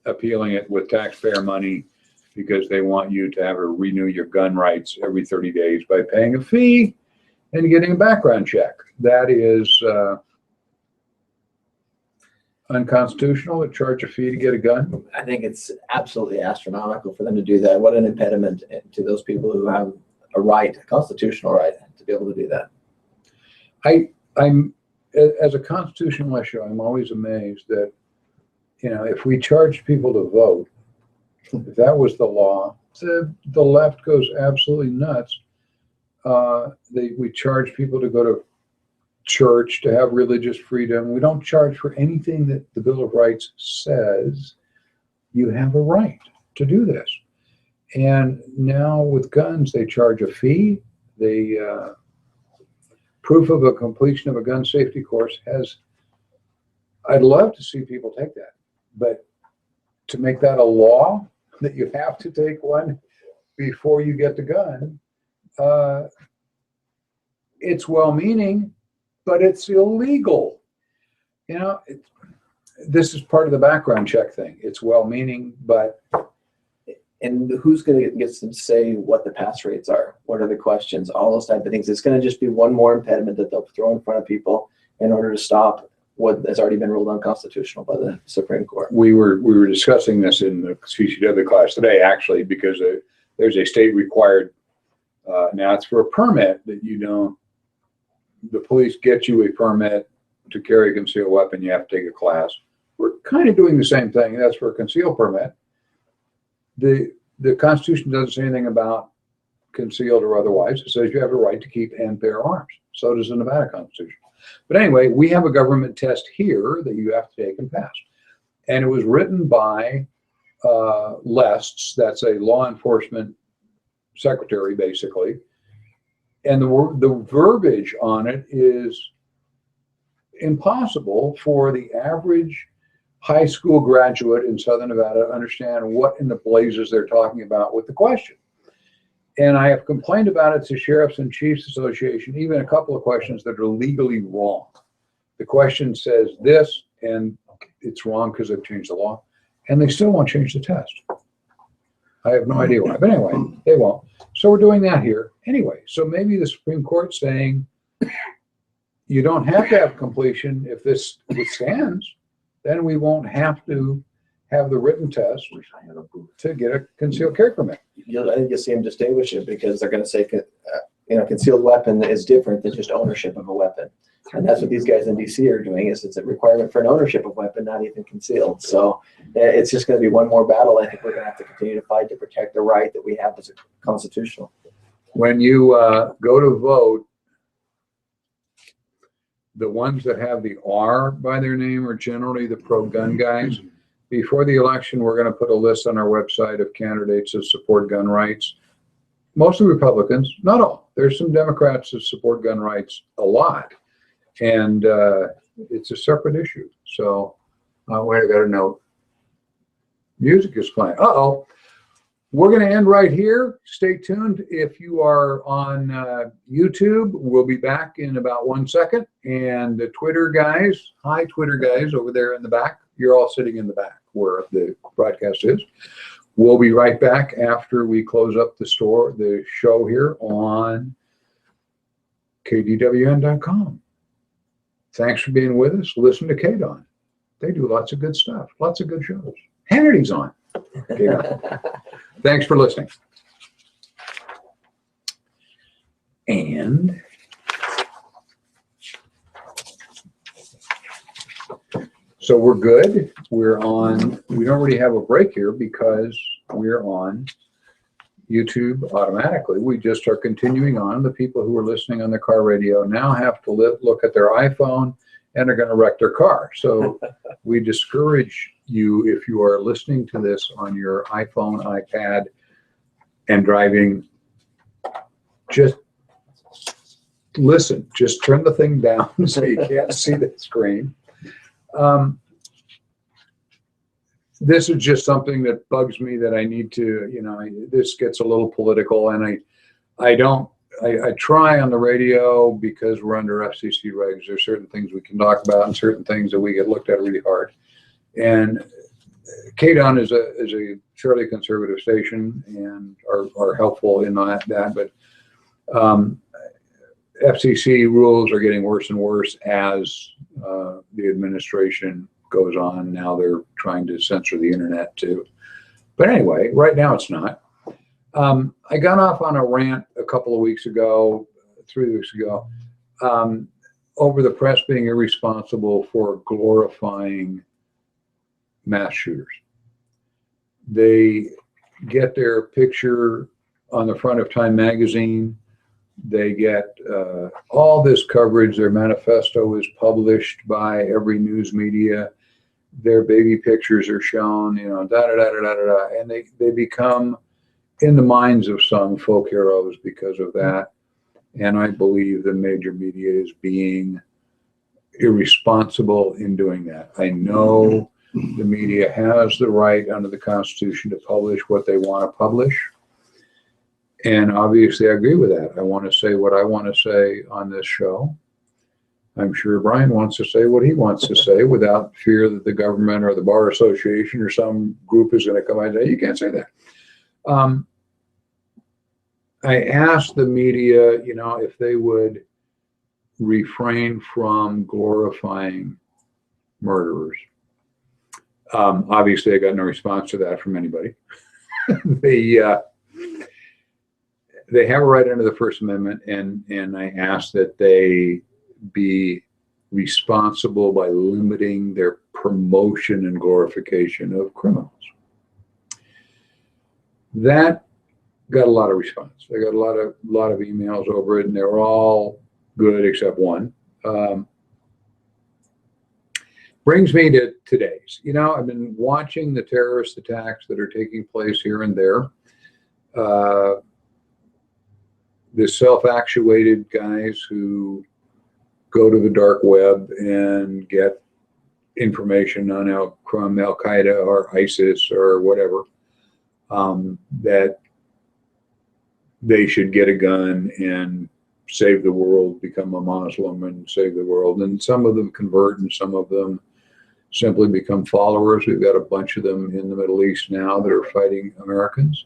appealing it with taxpayer money because they want you to have to renew your gun rights every 30 days by paying a fee and getting a background check. That is unconstitutional to charge a fee to get a gun. I think it's absolutely astronomical for them to do that. What an impediment to those people who have a right, a constitutional right, to be able to do that. I'm as a constitutional issue, I'm always amazed that, you know, if we charged people to vote, if that was the law, the left goes absolutely nuts. We charge people to go to church, to have religious freedom. We don't charge for anything that the Bill of Rights says you have a right to do this. And now with guns, they charge a fee. They proof of a completion of a gun safety course I'd love to see people take that, but to make that a law that you have to take one before you get the gun, it's well-meaning, but it's illegal. You know, this is part of the background check thing. It's well-meaning, but... And who's going to get to say what the pass rates are? What are the questions? All those type of things. It's going to just be one more impediment that they'll throw in front of people in order to stop what has already been ruled unconstitutional by the Supreme Court. We were discussing this in the CCW class today, actually, because there's a state required, now it's for a permit that the police get you a permit to carry a concealed weapon. You have to take a class. We're kind of doing the same thing. That's for a concealed permit. The Constitution doesn't say anything about concealed or otherwise. It says you have a right to keep and bear arms. So does the Nevada Constitution. But anyway, we have a government test here that you have to take and pass. And it was written by Lests, that's a law enforcement secretary, basically. And the verbiage on it is impossible for the average high school graduate in Southern Nevada to understand what in the blazes they're talking about with the question. And I have complained about it to Sheriffs and Chiefs Association, even a couple of questions that are legally wrong. The question says this, and it's wrong because they've changed the law, and they still won't change the test. I have no idea why, but anyway, they won't. So we're doing that here anyway. So maybe the Supreme Court saying you don't have to have completion if this withstands, then we won't have to have the written test to get a concealed carry permit. I think you'll see them distinguish it because they're going to say, concealed weapon is different than just ownership of a weapon. And that's what these guys in DC are doing, is it's a requirement for an ownership of weapon, not even concealed. So it's just going to be one more battle. I think we're going to have to continue to fight to protect the right that we have as a constitutional. When you go to vote, the ones that have the R by their name are generally the pro-gun guys. Before the election, we're going to put a list on our website of candidates that support gun rights. Mostly Republicans, not all. There's some Democrats that support gun rights a lot. And it's a separate issue. So, wait, I got a note. Music is playing. Uh-oh. We're going to end right here. Stay tuned. If you are on YouTube, we'll be back in about 1 second. And the Twitter guys, hi Twitter guys over there in the back. You're all sitting in the back where the broadcast is. We'll be right back after we close up the show here on KDWN.com. Thanks for being with us. Listen to KDON. They do lots of good stuff, lots of good shows. Hannity's on. Thanks for listening. And so we're good. We're on, we don't really have a break here because we're on YouTube automatically. We just are continuing on. The people who are listening on the car radio now have to look at their iPhone and are going to wreck their car. So we discourage you, if you are listening to this on your iPhone, iPad, and driving, just listen. Just turn the thing down so you can't see the screen. This is just something that bugs me that I need to, this gets a little political, and I don't, I try on the radio because we're under FCC regs. There's certain things we can talk about and certain things that we get looked at really hard. And KDON is a fairly conservative station and are helpful in that. But FCC rules are getting worse and worse as the administration goes on. Now they're trying to censor the internet too. But anyway, right now it's not. I got off on a rant a couple of weeks ago, 3 weeks ago, over the press being irresponsible for glorifying mass shooters. They get their picture on the front of Time magazine. They get all this coverage. Their manifesto is published by every news media. Their baby pictures are shown, you know, and they become, in the minds of some, folk heroes because of that. And I believe the major media is being irresponsible in doing that. I know the media has the right under the Constitution to publish what they want to publish. And obviously I agree with that. I want to say what I want to say on this show. I'm sure Brian wants to say what he wants to say without fear that the government or the Bar Association or some group is going to come out and say, you can't say that. I asked the media, you know, if they would refrain from glorifying murderers. Obviously, I got no response to that from anybody. They have a right under the First Amendment, and I asked that they be responsible by limiting their promotion and glorification of criminals. That got a lot of response. I got a lot of emails over it, and they were all good except one. Brings me to today's. You know, I've been watching the terrorist attacks that are taking place here and there. The self-actuated guys who go to the dark web and get information on from Al Qaeda or ISIS or whatever, that they should get a gun and save the world, become a Muslim and save the world. And some of them convert and some of them simply become followers. We've got a bunch of them in the Middle East now that are fighting Americans.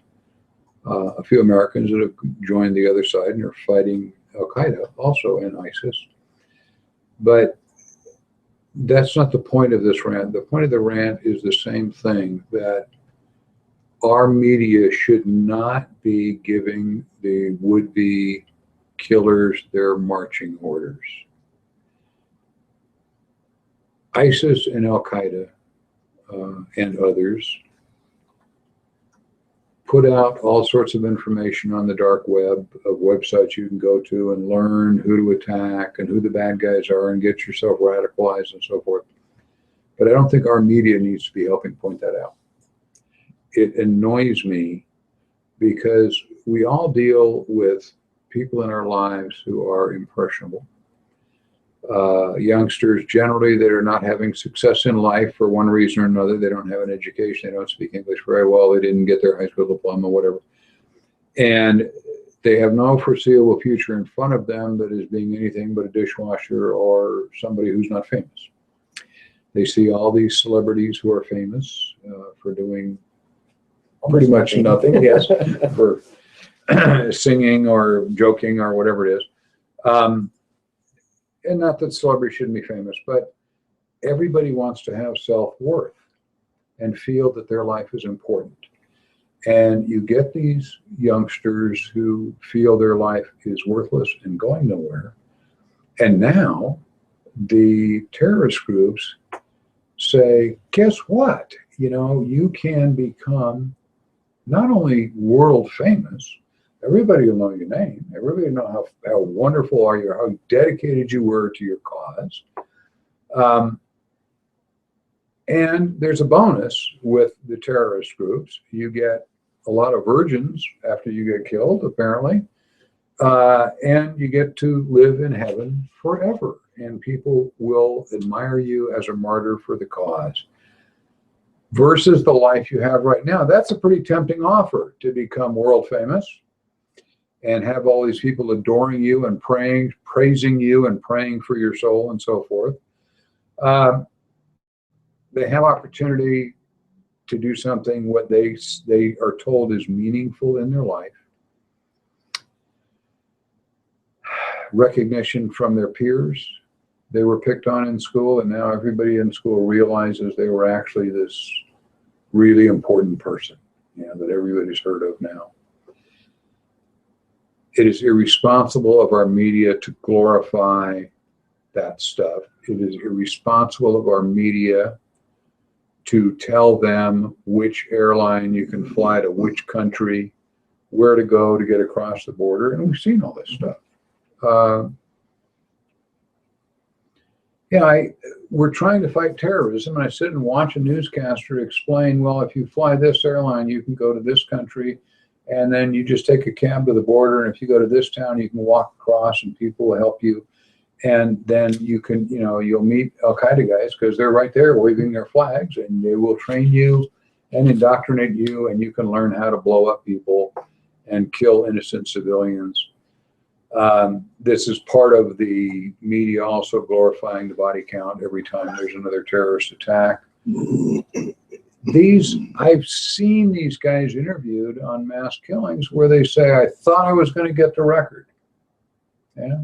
A few Americans that have joined the other side and are fighting Al Qaeda also and ISIS. But that's not the point of this rant. The point of the rant is the same thing, that our media should not be giving the would-be killers their marching orders. ISIS and Al Qaeda and others put out all sorts of information on the dark web of websites you can go to and learn who to attack and who the bad guys are and get yourself radicalized and so forth. But I don't think our media needs to be helping point that out. It annoys me because we all deal with people in our lives who are impressionable. Youngsters generally that are not having success in life for one reason or another. They don't have an education. They don't speak English very well. They didn't get their high school diploma, whatever. And they have no foreseeable future in front of them that is being anything but a dishwasher or somebody who's not famous. They see all these celebrities who are famous for doing pretty much nothing, yes, for singing or joking or whatever it is. And not that celebrities shouldn't be famous, but everybody wants to have self-worth and feel that their life is important. And you get these youngsters who feel their life is worthless and going nowhere. And now the terrorist groups say, guess what? You know, you can become not only world famous, everybody will know your name. Everybody will know how wonderful are you, how dedicated you were to your cause. And there's a bonus with the terrorist groups. You get a lot of virgins after you get killed, apparently. And you get to live in heaven forever. And people will admire you as a martyr for the cause. Versus the life you have right now. That's a pretty tempting offer, to become world famous and have all these people adoring you and praising you and praying for your soul and so forth. They have opportunity to do something what they are told is meaningful in their life. Recognition from their peers. They were picked on in school, and now everybody in school realizes they were actually this really important person, that everybody's heard of now. It is irresponsible of our media to glorify that stuff. It is irresponsible of our media to tell them which airline you can fly to which country, where to go to get across the border, and we've seen all this stuff. We're trying to fight terrorism, and I sit and watch a newscaster explain, well, if you fly this airline, you can go to this country, and then you just take a cab to the border, and if you go to this town, you can walk across, and people will help you, and then you can, you'll meet Al-Qaeda guys, because they're right there waving their flags, and they will train you and indoctrinate you, and you can learn how to blow up people and kill innocent civilians. This is part of the media also glorifying the body count every time there's another terrorist attack. I've seen these guys interviewed on mass killings where they say, I thought I was going to get the record. Yeah.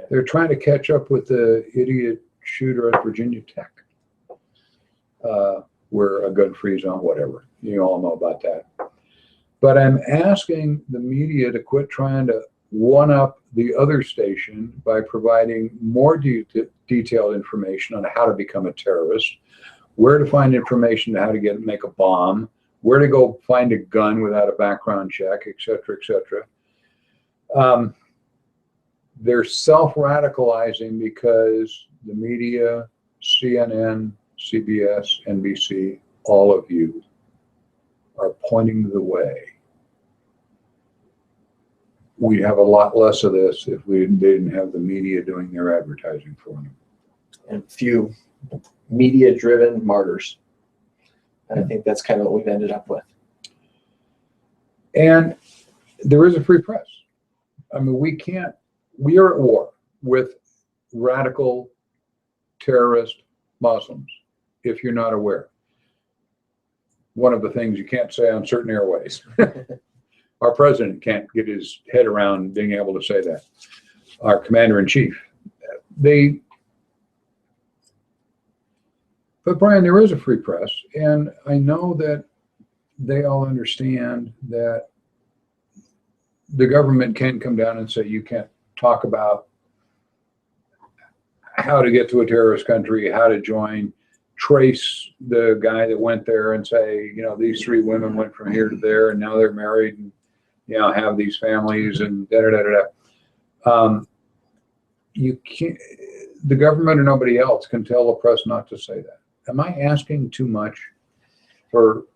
They're trying to catch up with the idiot shooter at Virginia Tech, where a gun-free zone, whatever. You all know about that. But I'm asking the media to quit trying to one-up the other station by providing more detailed information on how to become a terrorist, where to find information on how to make a bomb, where to go find a gun without a background check, et cetera, et cetera. They're self-radicalizing because the media, CNN, CBS, NBC, all of you are pointing the way. We'd have a lot less of this if they didn't have the media doing their advertising for them. And few media-driven martyrs. And I think that's kind of what we've ended up with. And there is a free press. I mean, we are at war with radical terrorist Muslims, if you're not aware. One of the things you can't say on certain airways. Our president can't get his head around being able to say that. Our commander-in-chief. But Brian, there is a free press, and I know that they all understand that the government can't come down and say you can't talk about how to get to a terrorist country, how to join, trace the guy that went there and say, these 3 women went from here to there and now they're married and, have these families and you can't, the government or nobody else can tell the press not to say that. Am I asking too much for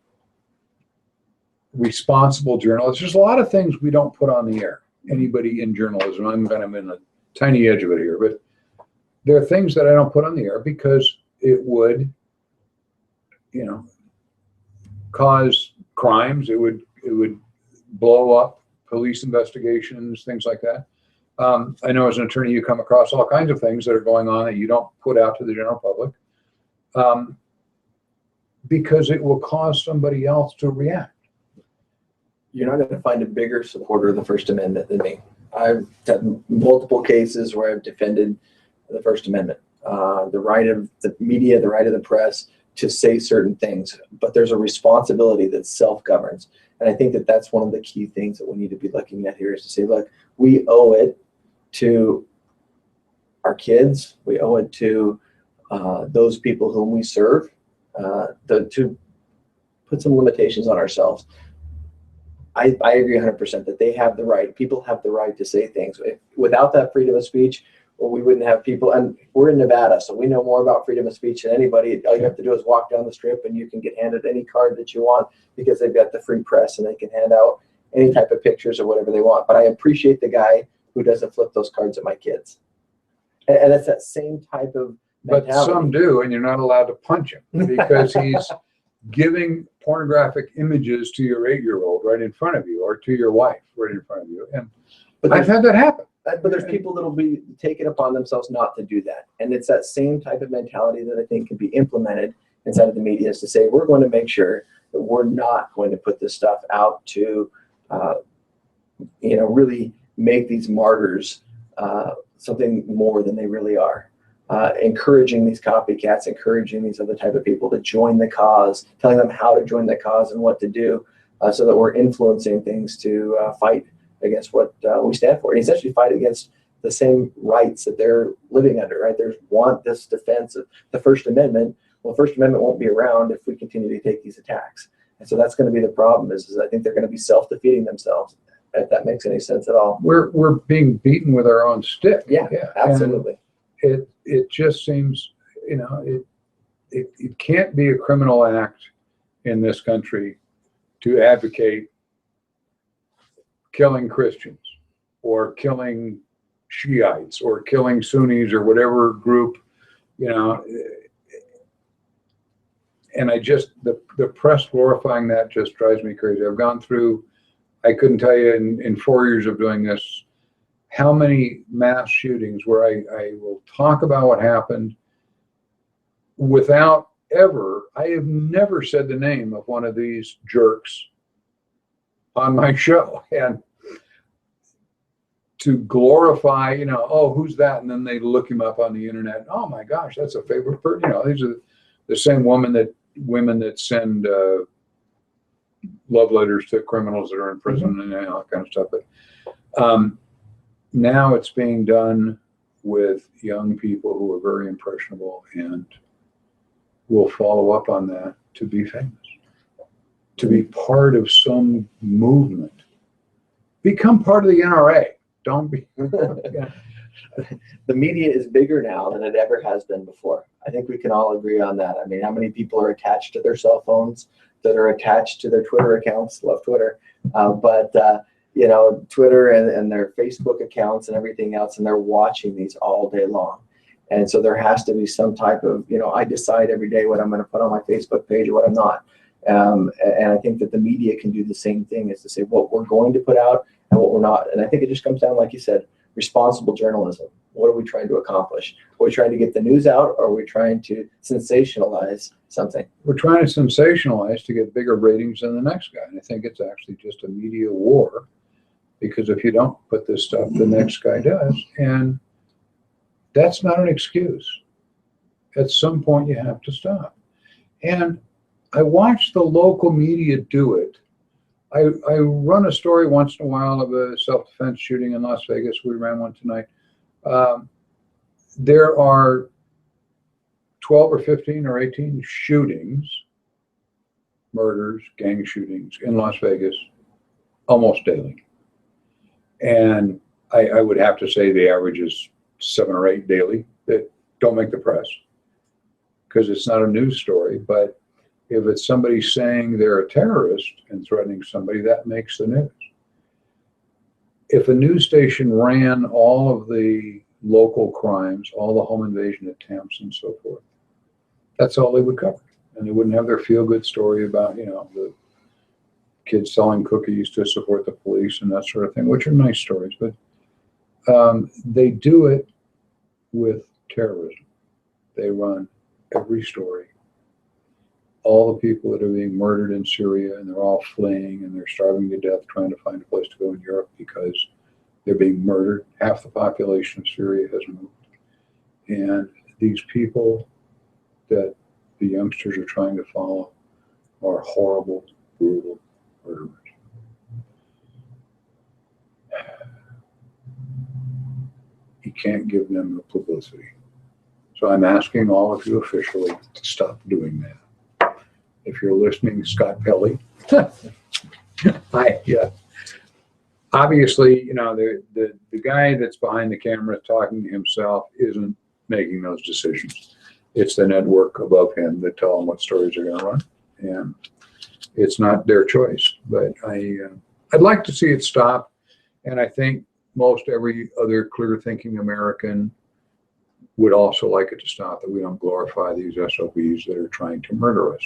responsible journalists? There's a lot of things we don't put on the air. Anybody in journalism, I'm kind of in the tiny edge of it here, but there are things that I don't put on the air because it would, cause crimes. It would blow up police investigations, things like that. I know as an attorney, you come across all kinds of things that are going on that you don't put out to the general public because it will cause somebody else to react. You're not going to find a bigger supporter of the First Amendment than me. I've had multiple cases where I've defended the First Amendment, the right of the media, the right of the press to say certain things, but there's a responsibility that self-governs. And I think that that's one of the key things that we need to be looking at here is to say, look, we owe it to our kids. We owe it to those people whom we serve to put some limitations on ourselves. I agree 100% that they have the right, people have the right to say things. Without that freedom of speech, well, we wouldn't have people, and we're in Nevada, so we know more about freedom of speech than anybody. All you have to do is walk down the strip and you can get handed any card that you want because they've got the free press and they can hand out any type of pictures or whatever they want. But I appreciate the guy who doesn't flip those cards at my kids. And it's that same type of mentality. But some do, and you're not allowed to punch him because giving pornographic images to your 8-year-old right in front of you, or to your wife right in front of you. And But I've had that happen. But there's people that'll be taking upon themselves not to do that. And it's that same type of mentality that I think can be implemented inside of the media, is to say, we're going to make sure that we're not going to put this stuff out to, really make these martyrs something more than they really are. Encouraging these copycats, encouraging these other type of people to join the cause, telling them how to join the cause and what to do, so that we're influencing things to fight against what we stand for, and essentially fight against the same rights that they're living under, right? There's this defense of the First Amendment. Well, the First Amendment won't be around if we continue to take these attacks. And so that's going to be the problem, is I think they're going to be self-defeating themselves, if that makes any sense at all. We're being beaten with our own stick. Yeah, absolutely. And it just seems, it can't be a criminal act in this country to advocate killing Christians, or killing Shiites, or killing Sunnis, or whatever group, and the press glorifying that just drives me crazy. I've gone through, I couldn't tell you in 4 years of doing this, how many mass shootings where I will talk about what happened without I have never said the name of one of these jerks on my show, and to glorify, oh, who's that? And then they look him up on the internet. Oh my gosh, that's a favorite person. These are the same women that send love letters to criminals that are in prison, and all that kind of stuff. But now it's being done with young people who are very impressionable and will follow up on that to be famous, to be part of some movement. Become part of the NRA. Don't be. The media is bigger now than it ever has been before. I think we can all agree on that. I mean, how many people are attached to their cell phones, that are attached to their Twitter accounts? Love Twitter. Twitter and their Facebook accounts and everything else, and they're watching these all day long. And so there has to be some type of, I decide every day what I'm going to put on my Facebook page or what I'm not. And I think that the media can do the same thing, is to say what we're going to put out and what we're not. And I think it just comes down, like you said, responsible journalism. What are we trying to accomplish? Are we trying to get the news out, or are we trying to sensationalize something? We're trying to sensationalize to get bigger ratings than the next guy. And I think it's actually just a media war, because if you don't put this stuff, the next guy does. And that's not an excuse. At some point, you have to stop. And I watch the local media do it. I run a story once in a while of a self-defense shooting in Las Vegas. We ran one tonight. There are 12 or 15 or 18 shootings, murders, gang shootings in Las Vegas almost daily. And I would have to say the average is 7 or 8 daily that don't make the press, because it's not a news story. But if it's somebody saying they're a terrorist and threatening somebody, that makes the news. If a news station ran all of the local crimes, all the home invasion attempts and so forth, that's all they would cover. And they wouldn't have their feel-good story about, the kids selling cookies to support the police and that sort of thing, which are nice stories. But they do it with terrorism. They run every story. All the people that are being murdered in Syria, and they're all fleeing, and they're starving to death trying to find a place to go in Europe because they're being murdered. Half the population of Syria has moved. And these people that the youngsters are trying to follow are horrible, brutal murderers. You can't give them the publicity. So I'm asking all of you officially to stop doing that. If you're listening, Scott Pelley, obviously, the guy that's behind the camera talking to himself isn't making those decisions. It's the network above him that tell him what stories are going to run, and it's not their choice. But I'd like to see it stop, and I think most every other clear-thinking American would also like it to stop, that we don't glorify these SOBs that are trying to murder us.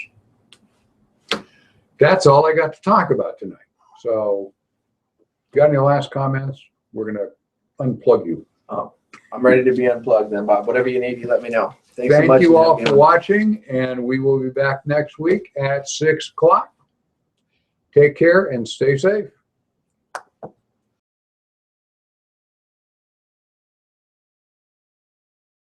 that's all I got to talk about tonight. So, got any last comments? We're going to unplug you. I'm ready to be unplugged then, Bob. Whatever you need, you let me know. Thanks so Thank much. you all and have a for good one. watching, and we will be back next week at 6 o'clock. Take care and stay safe.